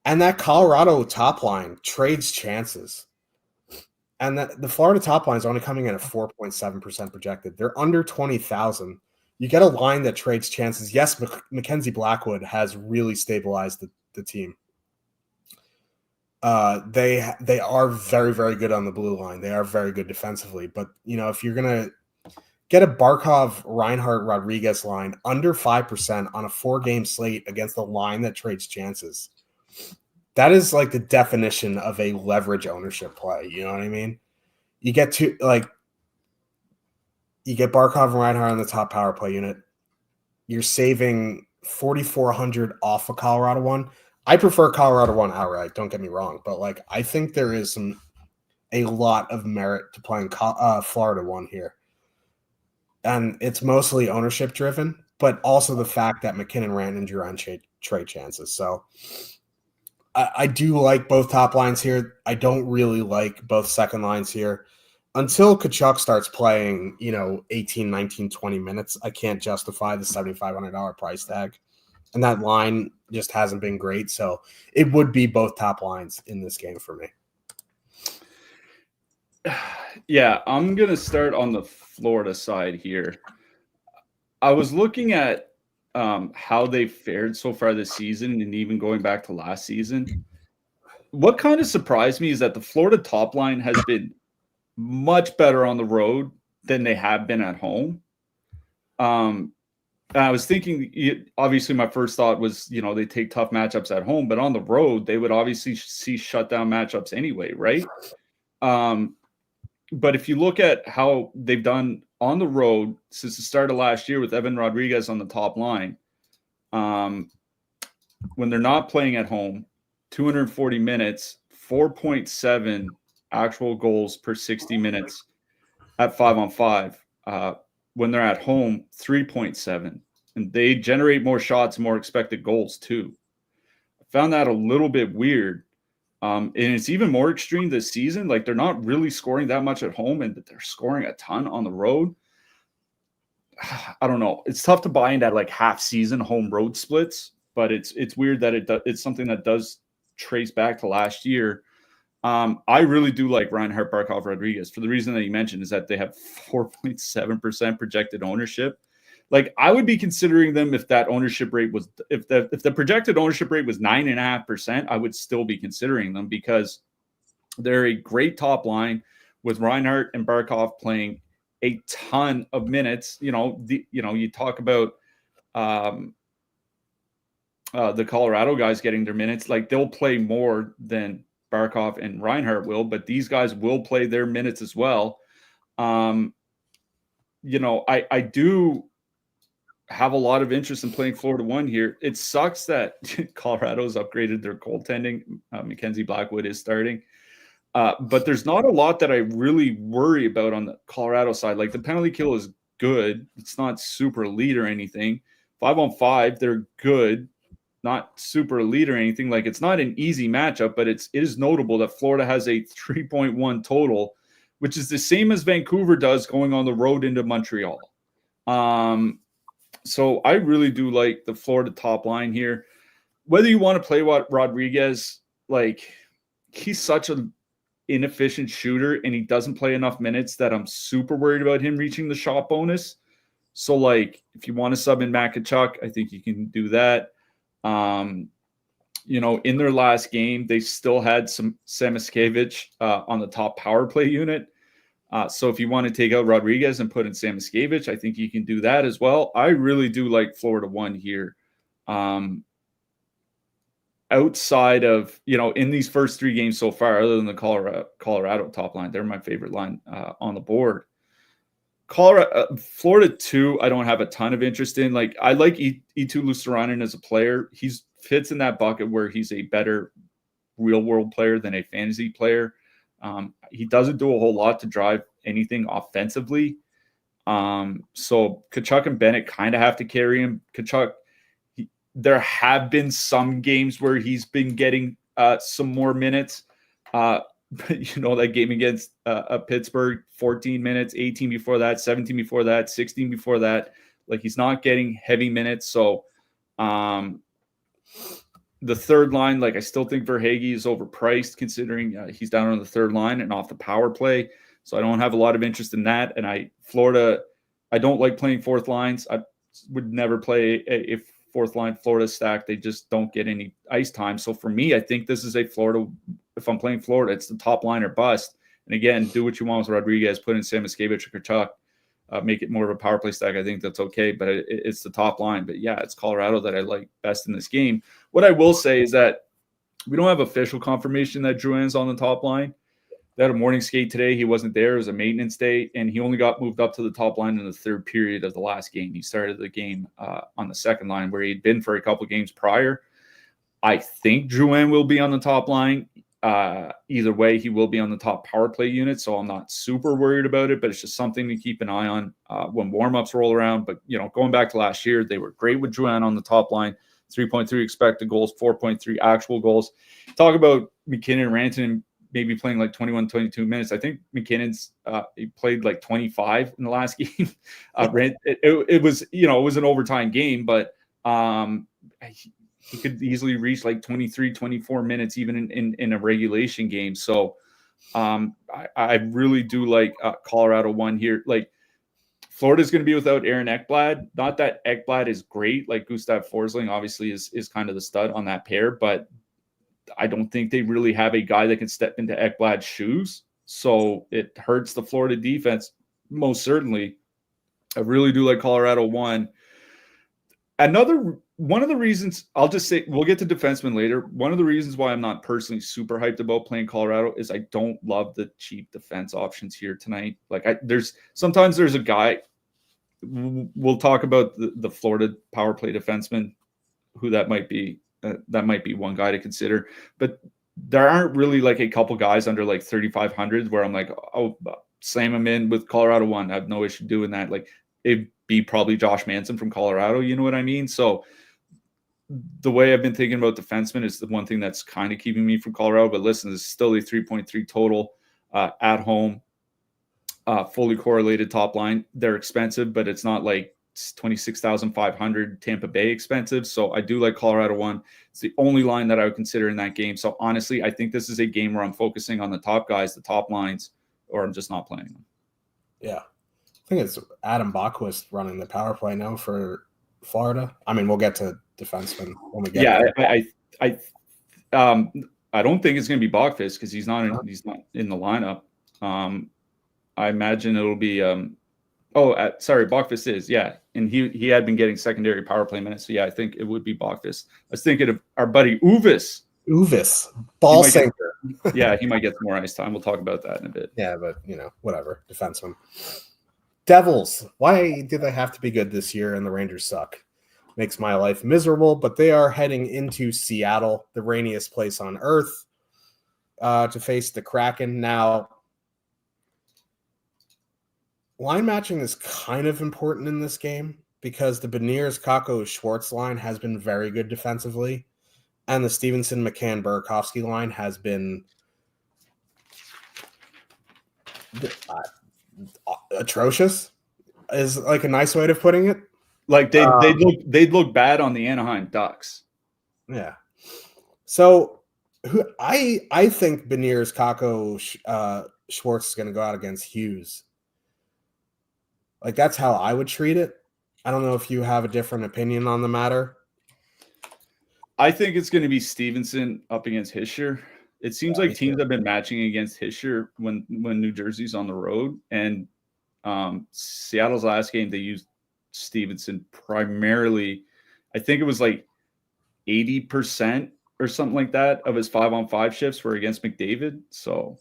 that Colorado top line trades chances. And the Florida top line is only coming in at 4.7% projected. They're under 20,000. You get a line that trades chances. Yes, Mackenzie Blackwood has really stabilized the team. They are very, very good on the blue line. They are very good defensively. But, if you're going to get a Barkov, Reinhart, Rodriguez line under 5% on a 4-game slate against a line that trades chances, that is like the definition of a leverage ownership play. You know what I mean? You get Barkov and Reinhart on the top power play unit. You're saving 4,400 off a Colorado 1. I prefer Colorado 1 outright. Don't get me wrong, but I think there is a lot of merit to playing Florida 1 here, and it's mostly ownership driven, but also the fact that McKinnon, Rand, and Duran trade chances. So I do like both top lines here. I don't really like both second lines here. Until Kachuk starts playing, 18, 19, 20 minutes, I can't justify the $7,500 price tag. And that line just hasn't been great. So it would be both top lines in this game for me.
Yeah, I'm going to start on the Florida side here. I was looking at how they fared so far this season and even going back to last season. What kind of surprised me is that the Florida top line has been much better on the road than they have been at home. I was thinking, obviously my first thought was, they take tough matchups at home, but on the road, they would obviously see shutdown matchups anyway, right? But if you look at how they've done on the road since the start of last year with Evan Rodriguez on the top line, when they're not playing at home, 240 minutes, 4.7 actual goals per 60 minutes at 5-on-5. When they're at home, 3.7. And they generate more shots, more expected goals too. I found that a little bit weird. And it's even more extreme this season. They're not really scoring that much at home, and they're scoring a ton on the road. I don't know. It's tough to buy into half season home road splits, but it's weird that it's something that does trace back to last year. I really do like Reinhart, Barkov, Rodriguez for the reason that you mentioned, is that they have 4.7% projected ownership. I would be considering them if that ownership rate was, if the projected ownership rate was 9.5%, I would still be considering them because they're a great top line with Reinhart and Barkov playing a ton of minutes. You talk about the Colorado guys getting their minutes, they'll play more than Barkov and Reinhart will, but these guys will play their minutes as well. I do have a lot of interest in playing Florida 1 here. It sucks that Colorado's upgraded their goaltending. Mackenzie Blackwood is starting. But there's not a lot that I really worry about on the Colorado side. The penalty kill is good. It's not super elite or anything. 5-on-5, they're good. Not super elite or anything. It's not an easy matchup, but it is notable that Florida has a 3.1 total, which is the same as Vancouver does going on the road into Montreal. So I really do like the Florida top line here. Whether you want to play Rodriguez, he's such an inefficient shooter and he doesn't play enough minutes that I'm super worried about him reaching the shot bonus. So if you want to sub in Matt Kachuk, I think you can do that. in their last game, they still had some Samoskevich on the top power play unit. So if you want to take out Rodriguez and put in Samoskevich, I think you can do that as well. I really do like Florida 1 here. Outside of, in these first 3 games so far, other than the Colorado top line, they're my favorite line on the board. Florida 2, I don't have a ton of interest in. Like, I like Eetu Luostarinen as a player. He fits in that bucket where he's a better real world player than a fantasy player. He doesn't do a whole lot to drive anything offensively. So Tkachuk and Bennett kind of have to carry him. Tkachuk, there have been some games where he's been getting some more minutes. That game against Pittsburgh, 14 minutes, 18 before that, 17 before that, 16 before that. Like, he's not getting heavy minutes. So the third line, like, I still think Verhaeghe is overpriced considering he's down on the third line and off the power play. So I don't have a lot of interest in that. And Florida, I don't like playing fourth lines. I would never play a fourth line Florida stack. They just don't get any ice time. So for me, I think this is a Florida. If I'm playing Florida, it's the top line or bust. And again, do what you want with Rodriguez, put in Samoskevich or Tkachuk, make it more of a power play stack. I think that's okay, but it's the top line. But yeah, it's Colorado that I like best in this game. What I will say is that we don't have official confirmation that Drouin's on the top line. They had a morning skate today. He wasn't there. It was a maintenance day, and he only got moved up to the top line in the third period of the last game. He started the game on the second line where he'd been for a couple games prior. I think Drouin will be on the top line. Either way, he will be on the top power play unit, so I'm not super worried about it, but it's just something to keep an eye on when warmups roll around. But, going back to last year, they were great with Drouin on the top line, 3.3 expected goals, 4.3 actual goals. Talk about McKinnon and Rantanen maybe playing like 21, 22 minutes. I think McKinnon's he played like 25 in the last game. It was, it was an overtime game, but he could easily reach like 23, 24 minutes even in a regulation game. So I really do like Colorado 1 here. Like, Florida's going to be without Aaron Ekblad. Not that Ekblad is great. Like, Gustav Forsling obviously is kind of the stud on that pair, but I don't think they really have a guy that can step into Ekblad's shoes. So it hurts the Florida defense, most certainly. I really do like Colorado 1. One of the reasons, I'll just say, we'll get to defensemen later. One of the reasons why I'm not personally super hyped about playing Colorado is I don't love the cheap defense options here tonight. Like, sometimes there's a guy, we'll talk about the Florida power play defenseman, who that might be. That might be one guy to consider, but there aren't really like a couple guys under like 3,500 where I'm like, oh, slam him in with Colorado 1. I have no issue doing that. Like, it'd be probably Josh Manson from Colorado. You know what I mean? So the way I've been thinking about defensemen is the one thing that's kind of keeping me from Colorado. But listen, it's still a 3.3 total at home, fully correlated top line. They're expensive, but it's not like 26,500 Tampa Bay expensive. So I do like Colorado 1. It's the only line that I would consider in that game. So honestly, I think this is a game where I'm focusing on the top guys, the top lines, or I'm just not playing them.
Yeah. I think it's Adam Bachquist running the power play now for Florida. I mean, we'll get to defensemen when we get there.
I don't think it's going to be Bachquist because he's not in the lineup. I imagine it'll be Bachquist is, yeah. And he had been getting secondary power play minutes. So, yeah, I think it would be Bachquist. I was thinking of our buddy Uvis.
Ball sinker.
Yeah, he might get some more ice time. We'll talk about that in a bit.
Yeah, but, whatever. Defenseman. Devils. Why do they have to be good this year and the Rangers suck? Makes my life miserable, but they are heading into Seattle, the rainiest place on earth, to face the Kraken. Now, line matching is kind of important in this game because the Beniers, Kakko, Schwartz line has been very good defensively, and the Stevenson, McCann, Burakovsky line has been atrocious, is like a nice way of putting it.
Like they'd look bad on the Anaheim Ducks.
Yeah. So I think Beniers, Kakko, Schwartz is going to go out against Hughes. Like, that's how I would treat it. I don't know if you have a different opinion on the matter.
I think it's going to be Stevenson up against Hischier. It seems like teams have been matching against Hischier when New Jersey's on the road, and Seattle's last game they used Stevenson primarily. I think it was like 80% or something like that of his 5-on-5 shifts were against McDavid. So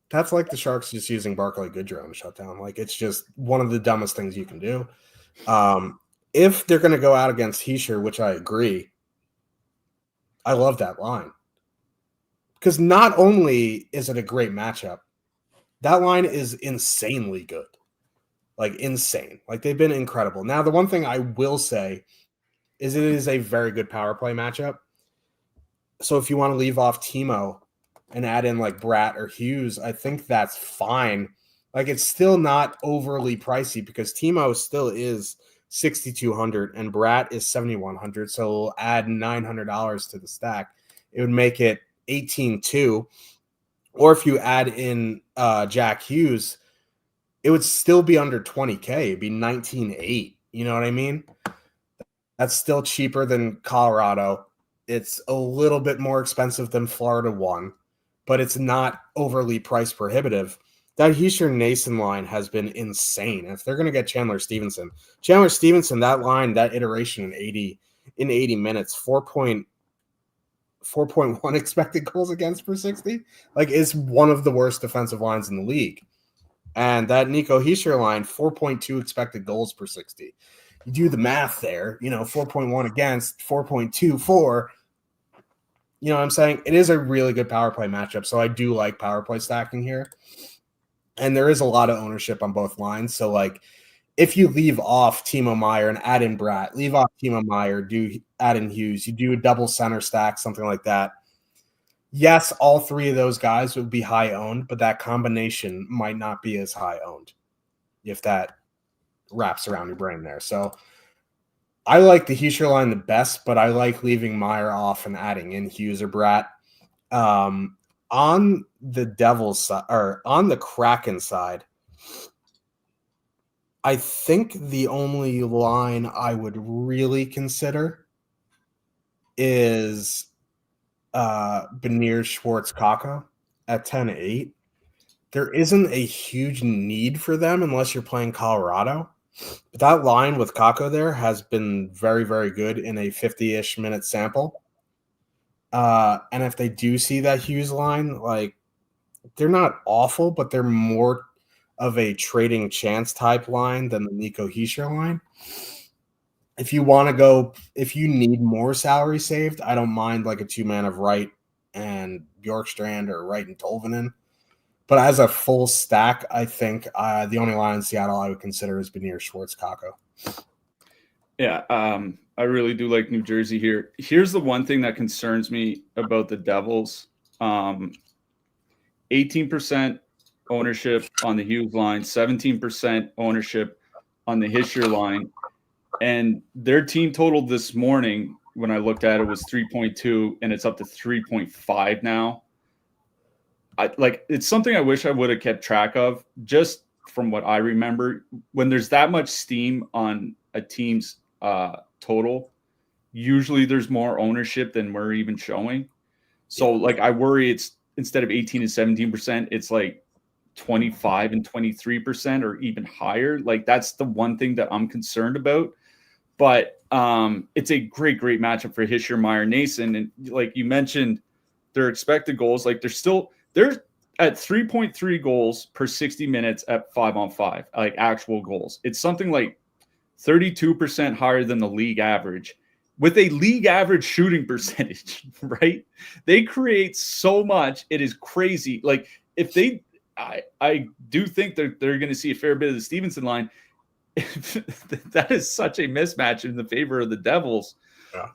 that's like the Sharks just using Barclay Goodrow in shutdown. Like, it's just one of the dumbest things you can do. If they're going to go out against Hischier, which I agree, I love that line. Because not only is it a great matchup, that line is insanely good. Like, insane. Like, they've been incredible. Now, the one thing I will say is it is a very good power play matchup. So if you want to leave off Timo and add in like Bratt or Hughes, I think that's fine. Like, it's still not overly pricey because Timo still is $6,200 and Bratt is $7,100. So we'll add $900 to the stack. It would make it $18,200. Or if you add in Jack Hughes, it would still be under $20K. It'd be $19,800. You know what I mean? That's still cheaper than Colorado. It's a little bit more expensive than Florida 1, but it's not overly price prohibitive. That Hischier-Nason line has been insane. If they're going to get Chandler Stevenson, that line, that iteration in 80 minutes, 4.1 expected goals against per 60, like, is one of the worst defensive lines in the league. And that Nico Hischier line, 4.2 expected goals per 60. You do the math there, 4.1 against, 4.24. You know what I'm saying? It is a really good power play matchup. So I do like power play stacking here. And there is a lot of ownership on both lines. So, like, if you leave off Timo Meier and add in Bratt, leave off Timo Meier, add in Hughes, you do a double center stack, something like that. Yes, all three of those guys would be high owned, but that combination might not be as high owned if that wraps around your brain there. So I like the Hischier line the best, but I like leaving Meier off and adding in Hughes or Bratt. On the Devils side, or on the Kraken side, I think the only line I would really consider is Beniers Schwartz Kakko at 10-8. There isn't a huge need for them unless you're playing Colorado. But that line with Kakko there has been very, very good in a 50-ish minute sample. And if they do see that Hughes line, like, they're not awful, but they're more of a trading chance type line than the Nico Hischier line. If you need more salary saved, I don't mind like a 2-man of Wright and Bjorkstrand or Wright and Tolvanen. But as a full stack, I think the only line in Seattle I would consider is Beniers Schwartz Kakko.
Yeah, I really do like New Jersey here. Here's the one thing that concerns me about the Devils. 18% ownership on the Hughes line, 17% ownership on the Hischier line. And their team total this morning, when I looked at it, was 3.2, and it's up to 3.5 now. It's something I wish I would have kept track of, just from what I remember. When there's that much steam on a team's total, usually there's more ownership than we're even showing. So, like, I worry it's instead of 18 and 17%, it's like 25 and 23% or even higher. Like, that's the one thing that I'm concerned about. But it's a great matchup for Hischier, Meier, Nason. And like you mentioned, their expected goals, like they're at 3.3 goals per 60 minutes at 5-on-5, like actual goals. It's something like 32% higher than the league average, with a league average shooting percentage, right? They create so much. It is crazy. Like, if they, I do think they're going to see a fair bit of the Stevenson line. That is such a mismatch in the favor of the Devils.
Yeah.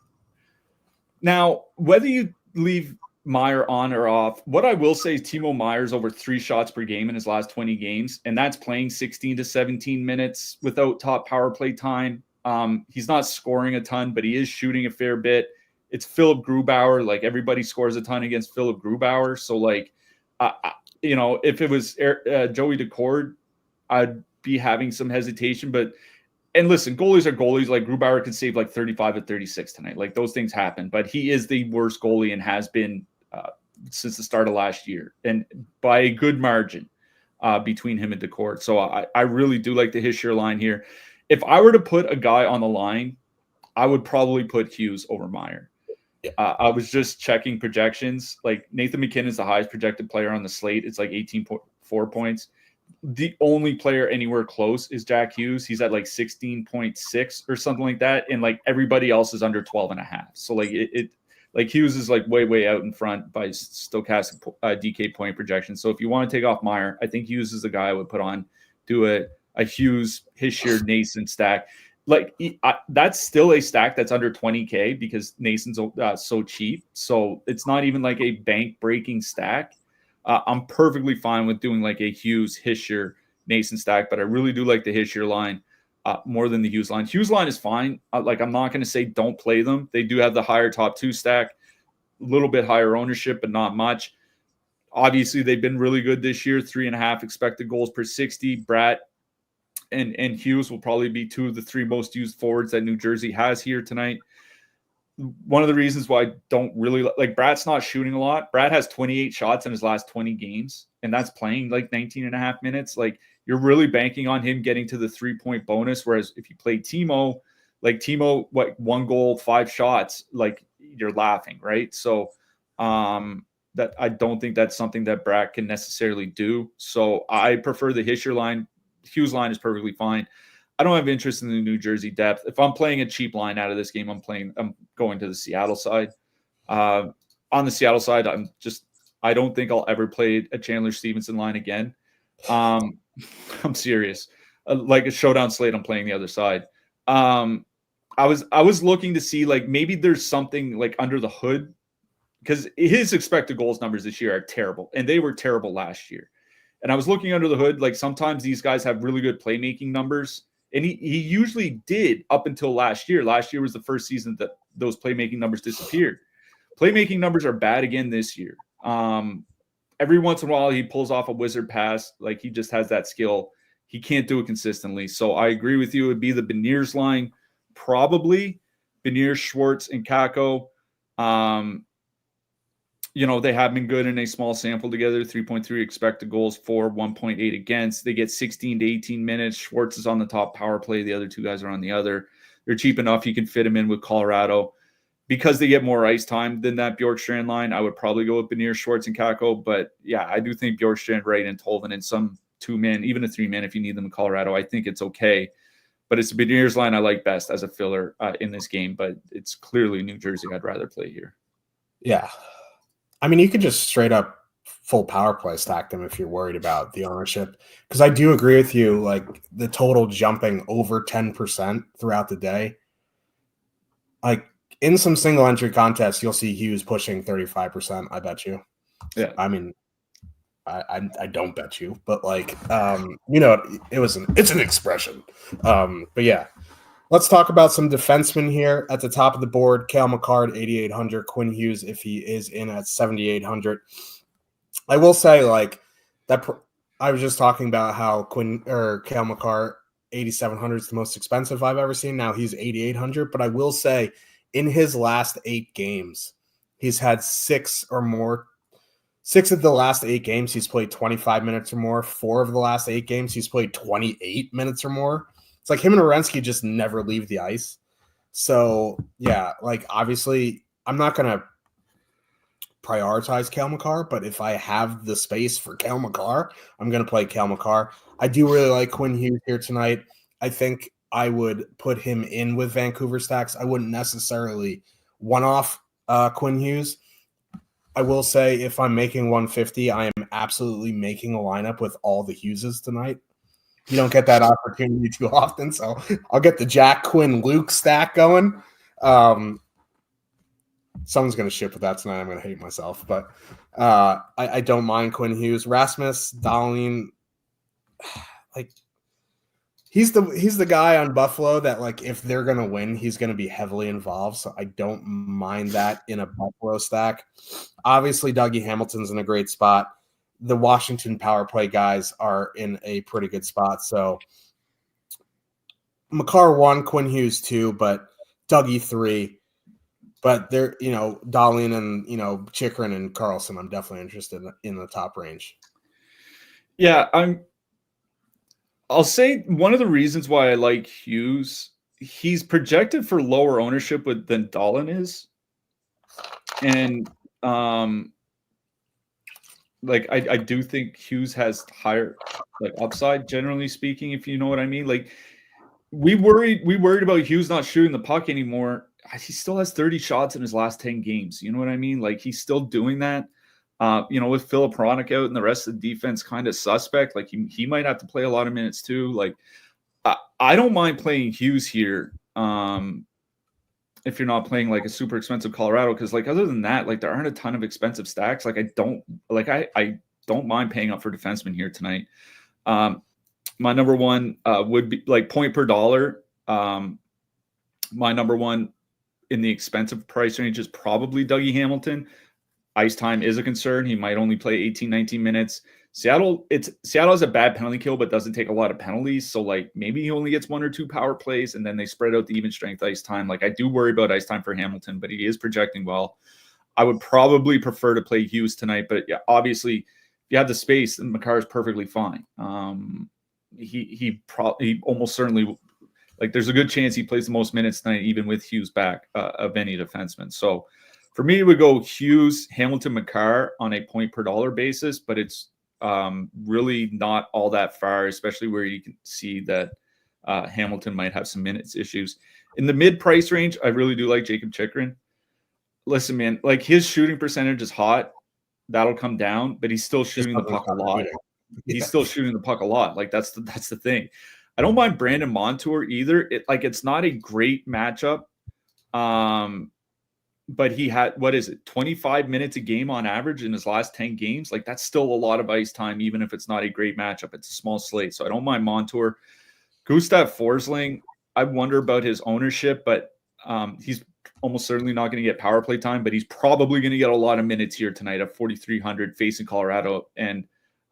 Now, whether you leave Meier on or off, what I will say is Timo Meier's over 3 shots per game in his last 20 games, and that's playing 16 to 17 minutes without top power play time. He's not scoring a ton, but he is shooting a fair bit. It's Philip Grubauer. Like, everybody scores a ton against Philip Grubauer. So, like, if it was Joey Decord, I'd be having some hesitation, but And listen, goalies are goalies. Like Grubauer can save like 35 at 36 tonight. Like those things happen, but he is the worst goalie and has been since the start of last year, and by a good margin between him and Decourt. So I really do like the Hischier line here. If I were to put a guy on the line, I would probably put Hughes over Meyer.
Yeah.
I was just checking projections. Like Nathan McKinnon is the highest projected player on the slate. It's like 18.4 points. The only player anywhere close is Jack Hughes. He's at like 16.6 or something like that. And like everybody else is under 12.5. So like like Hughes is like way out in front by stochastic DK point projection. So if you want to take off Meyer, I think Hughes is the guy I would put on, do a Hughes, Hischier, Nason stack. Like that's still a stack that's under 20K because Nason's so cheap. So it's not even like a bank breaking stack. I'm perfectly fine with doing like a Hughes, Hischier, Nason stack, but I really do like the Hischier line more than the Hughes line. Hughes line is fine. Like I'm not going to say don't play them. They do have the higher top two stack, a little bit higher ownership, but not much. Obviously, they've been really good this year. 3.5 expected goals per 60. Bratt and Hughes will probably be two of the three most used forwards that New Jersey has here tonight. One of the reasons why I don't really like Bratt's not shooting a lot. Bratt has 28 shots in his last 20 games, and that's playing like 19 and a half minutes. Like you're really banking on him getting to the 3-point bonus. Whereas if you play Timo, like Timo, what 1 goal, 5 shots, like you're laughing, right? So that I don't think that's something that Bratt can necessarily do. So I prefer the Hischier line. Hughes line is perfectly fine. I don't have interest in the New Jersey depth. If I'm playing a cheap line out of this game, I'm going to the Seattle side. On the Seattle side, I don't think I'll ever play a Chandler Stevenson line again. I'm serious. Like a showdown slate, I'm playing the other side. I was looking to see like maybe there's something like under the hood because his expected goals numbers this year are terrible, and they were terrible last year. And I was looking under the hood, like sometimes these guys have really good playmaking numbers. And he usually did up until last year. Last year was the first season that those playmaking numbers disappeared. Playmaking numbers are bad again this year. Every once in a while, he pulls off a wizard pass. Like he just has that skill. He can't do it consistently. So I agree with you. It would be the Beniers line, probably Beniers, Schwartz, and Kakko. They have been good in a small sample together, 3.3 expected goals for, 1.8 against. They get 16 to 18 minutes. Schwartz is on the top power play. The other two guys are on the other. They're cheap enough. You can fit them in with Colorado. Because they get more ice time than that Bjorkstrand line, I would probably go with Beniers, Schwartz, and Kakko. But yeah, I do think Bjorkstrand, Wright, and Tolvanen, and some 2-man, even a 3-man if you need them in Colorado, I think it's okay. But it's the Beniers line I like best as a filler in this game. But it's clearly New Jersey I'd rather play here.
Yeah. I mean, you could just straight up full power play stack them if you're worried about the ownership. Because I do agree with you, like the total jumping over 10% throughout the day. Like in some single entry contests, you'll see Hughes pushing 35%, I bet you.
Yeah.
I mean, I don't bet you, but like it's an expression. But yeah. Let's talk about some defensemen here at the top of the board. Cale Makar at 8,800. Quinn Hughes, if he is in at 7,800. I will say, like that. I was just talking about how Cale Makar 8,700 is the most expensive I've ever seen. Now he's 8,800. But I will say, in his last 8 games, he's had 6 or more. 6 of the last 8 games, he's played 25 minutes or more. 4 of the last 8 games, he's played 28 minutes or more. It's like him and Werenski just never leave the ice. So, yeah, like obviously I'm not going to prioritize Cale Makar, but if I have the space for Cale Makar, I'm going to play Cale Makar. I do really like Quinn Hughes here tonight. I think I would put him in with Vancouver stacks. I wouldn't necessarily one-off Quinn Hughes. I will say if I'm making 150, I am absolutely making a lineup with all the Hugheses tonight. You don't get that opportunity too often, so I'll get the Jack Quinn Luke stack going. Someone's going to ship with that tonight. I'm going to hate myself, but I don't mind Quinn Hughes. Rasmus Dahlin, like he's the guy on Buffalo that like if they're going to win, he's going to be heavily involved. So I don't mind that in a Buffalo stack. Obviously, Dougie Hamilton's in a great spot. The Washington power play guys are in a pretty good spot. So Makar 1, Quinn Hughes 2, but Dougie 3. But they're, Dahlin and, Chikrin and Carlson, I'm definitely interested in the top range.
Yeah, I'll say one of the reasons why I like Hughes, he's projected for lower ownership than Dahlin is. And I do think Hughes has higher upside, generally speaking, if you know what I mean. Like we worried about Hughes not shooting the puck anymore. He still has 30 shots in his last 10 games. You know what I mean? Like he's still doing that. With Philip Hronik out and the rest of the defense kind of suspect, like he might have to play a lot of minutes too. Like I don't mind playing Hughes here. If you're not playing like a super expensive Colorado, because other than that, there aren't a ton of expensive stacks. I don't mind paying up for defenseman here tonight. My number one would be point per dollar. My number one in the expensive price range is probably Dougie Hamilton. Ice time is a concern. He might only play 18, 19 minutes. Seattle has a bad penalty kill, but doesn't take a lot of penalties. So maybe he only gets 1 or 2 power plays, and then they spread out the even strength ice time. I do worry about ice time for Hamilton, but he is projecting well. I would probably prefer to play Hughes tonight, but yeah, obviously if you have the space, then Makar is perfectly fine. He almost certainly there's a good chance he plays the most minutes tonight, even with Hughes back of any defenseman. So for me, it would go Hughes, Hamilton, Makar on a point per dollar basis, but it's really not all that far, especially where you can see that Hamilton might have some minutes issues. In the mid price range, I really do like Jacob Chikrin. Listen, man, his shooting percentage is hot. That'll come down, but he's still shooting the puck a lot. He's still shooting the puck a lot. That's the thing. I don't mind Brandon Montour either. It's not a great matchup. But he had, 25 minutes a game on average in his last 10 games. That's still a lot of ice time, even if it's not a great matchup. It's a small slate. So I don't mind Montour. Gustav Forsling, I wonder about his ownership, but he's almost certainly not going to get power play time, but he's probably going to get a lot of minutes here tonight at 4,300 facing Colorado and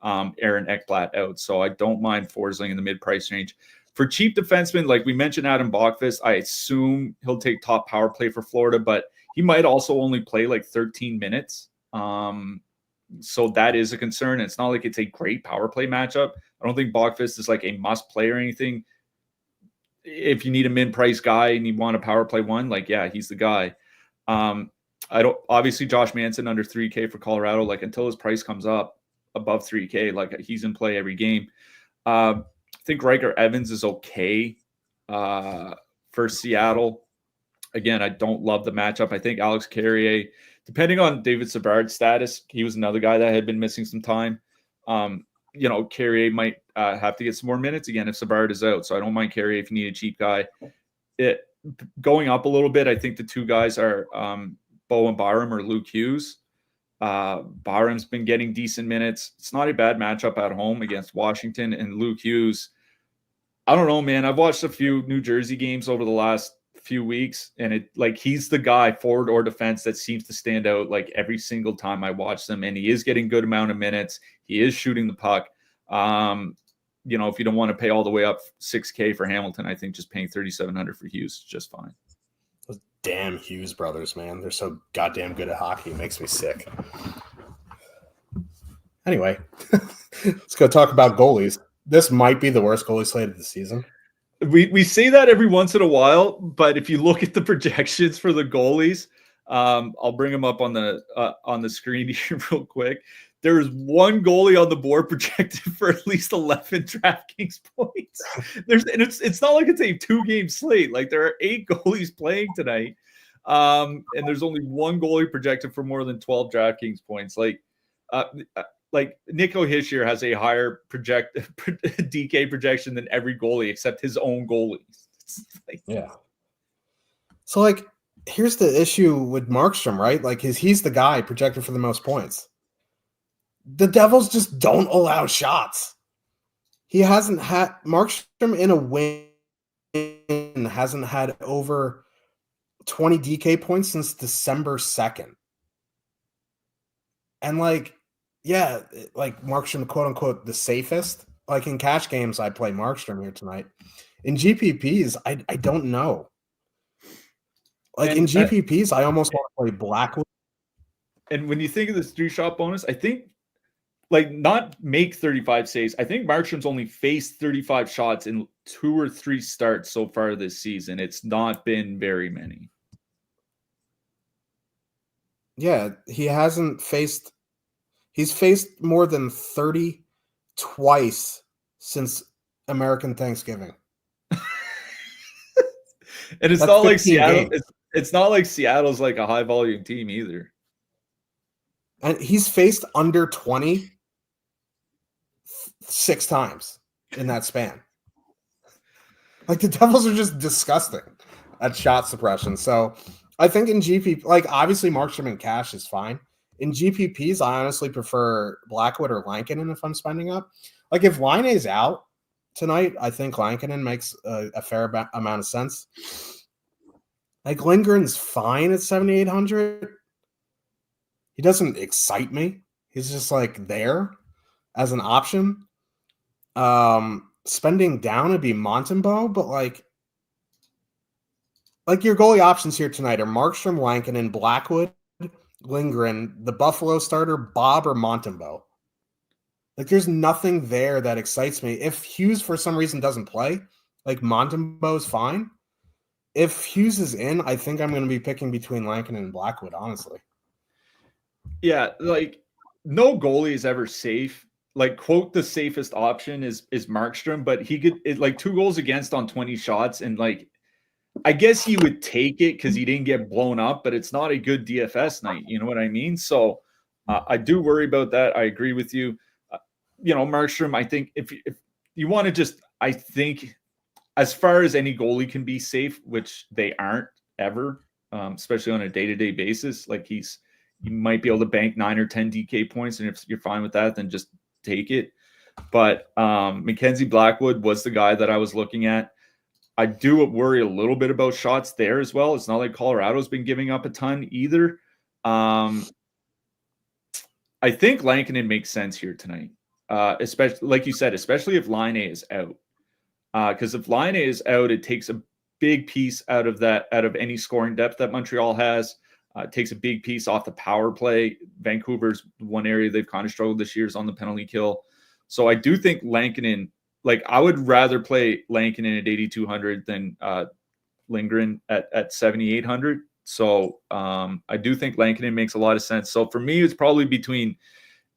Aaron Ekblad out. So I don't mind Forsling in the mid-price range. For cheap defensemen, like we mentioned Adam Bachfest, I assume he'll take top power play for Florida, but he might also only play 13 minutes. So that is a concern. It's not like it's a great power play matchup. I don't think Bachfest is a must play or anything. If you need a mid-price guy and you want a power play one, yeah, he's the guy. Obviously Josh Manson under 3K for Colorado, until his price comes up above 3K, he's in play every game. I think Riker Evans is okay for Seattle. Again, I don't love the matchup. I think Alex Carrier, depending on David Savard's status, he was another guy that had been missing some time. Carrier might have to get some more minutes again if Savard is out. So I don't mind Carrier if you need a cheap guy. Going up a little bit, I think the two guys are Bowen Byram or Luke Hughes. Byram's been getting decent minutes. It's not a bad matchup at home against Washington. And Luke Hughes, I don't know, man. I've watched a few New Jersey games over the last few weeks, and he's the guy, forward or defense, that seems to stand out every single time I watch them. And he is getting good amount of minutes. He is shooting the puck. If you don't want to pay all the way up $6K for Hamilton, I think just paying $3,700 for Hughes is just fine.
Those damn Hughes brothers, man. They're so goddamn good at hockey. It makes me sick. Anyway, let's go talk about goalies. This might be the worst goalie slate of the season.
We say that every once in a while, but if you look at the projections for the goalies, I'll bring them up on the screen here real quick. There is one goalie on the board projected for at least 11 DraftKings points. It's not like it's a 2-game slate. There are 8 goalies playing tonight, and there's only one goalie projected for more than 12 DraftKings points. Nico Hischier has a higher DK projection than every goalie except his own goalie.
Yeah. So here's the issue with Markstrom, right? He's the guy projected for the most points. The Devils just don't allow shots. He hasn't had Markstrom in a win hasn't had over 20 DK points since December 2nd. And Markstrom, quote unquote, the safest. In cash games, I play Markstrom here tonight. In GPPs, I don't know. Like in
And
GPPs, I almost want to play Blackwood.
and when you think of this 3-shot bonus, I think like not make 35 saves. I think Markstrom's only faced 35 shots in 2 or 3 starts so far this season. It's not been very many.
Yeah, he's faced more than 30 twice since American Thanksgiving.
And it's
That's
not like
15
Seattle.
games.
It's not like Seattle's like a high volume team either.
And he's faced under 20 6 times in that span. Like the Devils are just disgusting at shot suppression. So I think in GPP, like obviously Markstrom and Cash is fine. In GPPs, I honestly prefer Blackwood or Lankinen if I'm spending up. Like if Laine's out tonight, I think Lankinen makes a fair amount of sense. Like Lindgren's fine at 7,800. He doesn't excite me. He's just like there as an option. Spending down would be Montembeault, but like your goalie options here tonight are Markstrom, Lankinen, Blackwood, Lindgren, the Buffalo starter, Bob or Montembeault. Like there's nothing there that excites me. If Hughes for some reason doesn't play, like Montembeault is fine. If Hughes is in, I think I'm going to be picking between Lankinen and Blackwood, honestly.
Yeah, like no goalie is ever safe. Like quote the safest option is Markstrom, but he could like 2 goals against on 20 shots, and like I guess he would take it because he didn't get blown up, but it's not a good DFS night. You know what I mean? So I do worry about that. I agree with you. Markstrom, I think if you want to just, I think as far as any goalie can be safe, which they aren't ever, especially on a day-to-day basis, like you might be able to bank 9 or 10 DK points. And if you're fine with that, then just take it. But Mackenzie Blackwood was the guy that I was looking at. I do worry a little bit about shots there as well. It's not like Colorado's been giving up a ton either. I think Lankinen makes sense here tonight, especially like you said, especially if Laine is out. Because if Laine is out, it takes a big piece out of any scoring depth that Montreal has. It takes a big piece off the power play. Vancouver's one area they've kind of struggled this year is on the penalty kill. So I do think Lankinen. Like I would rather play Lankinen at 8,200 than Lindgren at 7,800. So I do think Lankinen makes a lot of sense. So for me, it's probably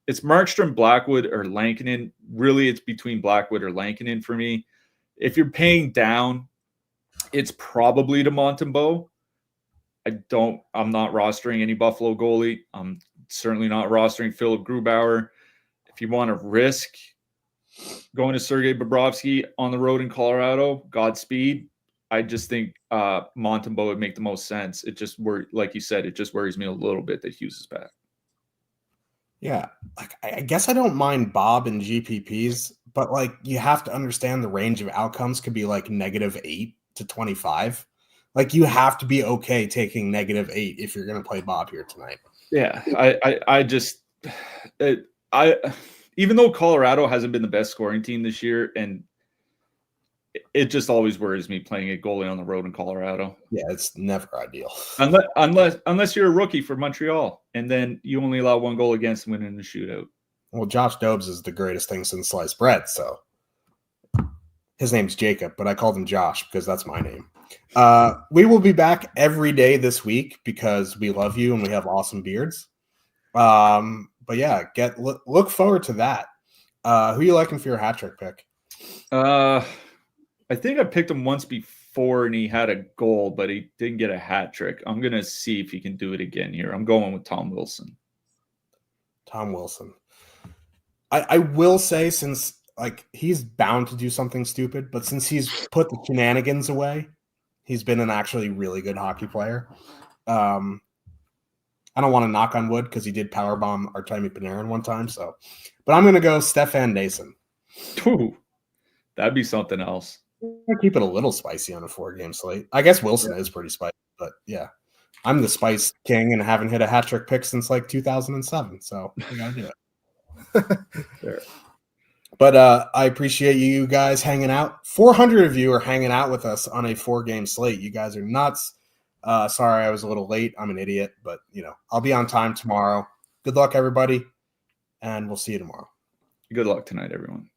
it's Markstrom, Blackwood, or Lankinen. Really, it's between Blackwood or Lankinen for me. If you're paying down, it's probably to Montembeault. I'm not rostering any Buffalo goalie. I'm certainly not rostering Philip Grubauer. If you want to risk going to Sergei Bobrovsky on the road in Colorado, Godspeed. I just think Montembeault would make the most sense. It just like you said, it just worries me a little bit that Hughes is back.
Yeah, like I guess I don't mind Bob and GPPs, but like you have to understand the range of outcomes could be like -8 to 25. Like you have to be okay taking -8 if you're going to play Bob here tonight.
Yeah, even though Colorado hasn't been the best scoring team this year, and it just always worries me playing a goalie on the road in Colorado.
Yeah, it's never ideal.
Unless you're a rookie for Montreal, and then you only allow 1 goal against and win in the shootout.
Well, Josh Dobbs is the greatest thing since sliced bread, so his name's Jacob, but I called him Josh because that's my name. We will be back every day this week because we love you and we have awesome beards. But yeah, look forward to that. Who are you liking for your hat trick pick?
I think I picked him once before and he had a goal, but he didn't get a hat trick. I'm going to see if he can do it again here. I'm going with Tom Wilson.
Tom Wilson. I will say, since like he's bound to do something stupid, but since he's put the shenanigans away, he's been an actually really good hockey player. I don't want to knock on wood because he did powerbomb Artemi Panarin one time. So, but I'm going to go Stefan Nason.
Ooh, that'd be something else.
I'll keep it a little spicy on a 4-game slate. I guess Wilson is pretty spicy, but yeah, I'm the spice king and haven't hit a hat trick pick since like 2007. So we got to do it.
Fair.
But I appreciate you guys hanging out. 400 of you are hanging out with us on a 4-game slate. You guys are nuts. Sorry I was a little late. I'm an idiot, but I'll be on time tomorrow. Good luck, everybody, and we'll see you tomorrow.
Good luck tonight, everyone.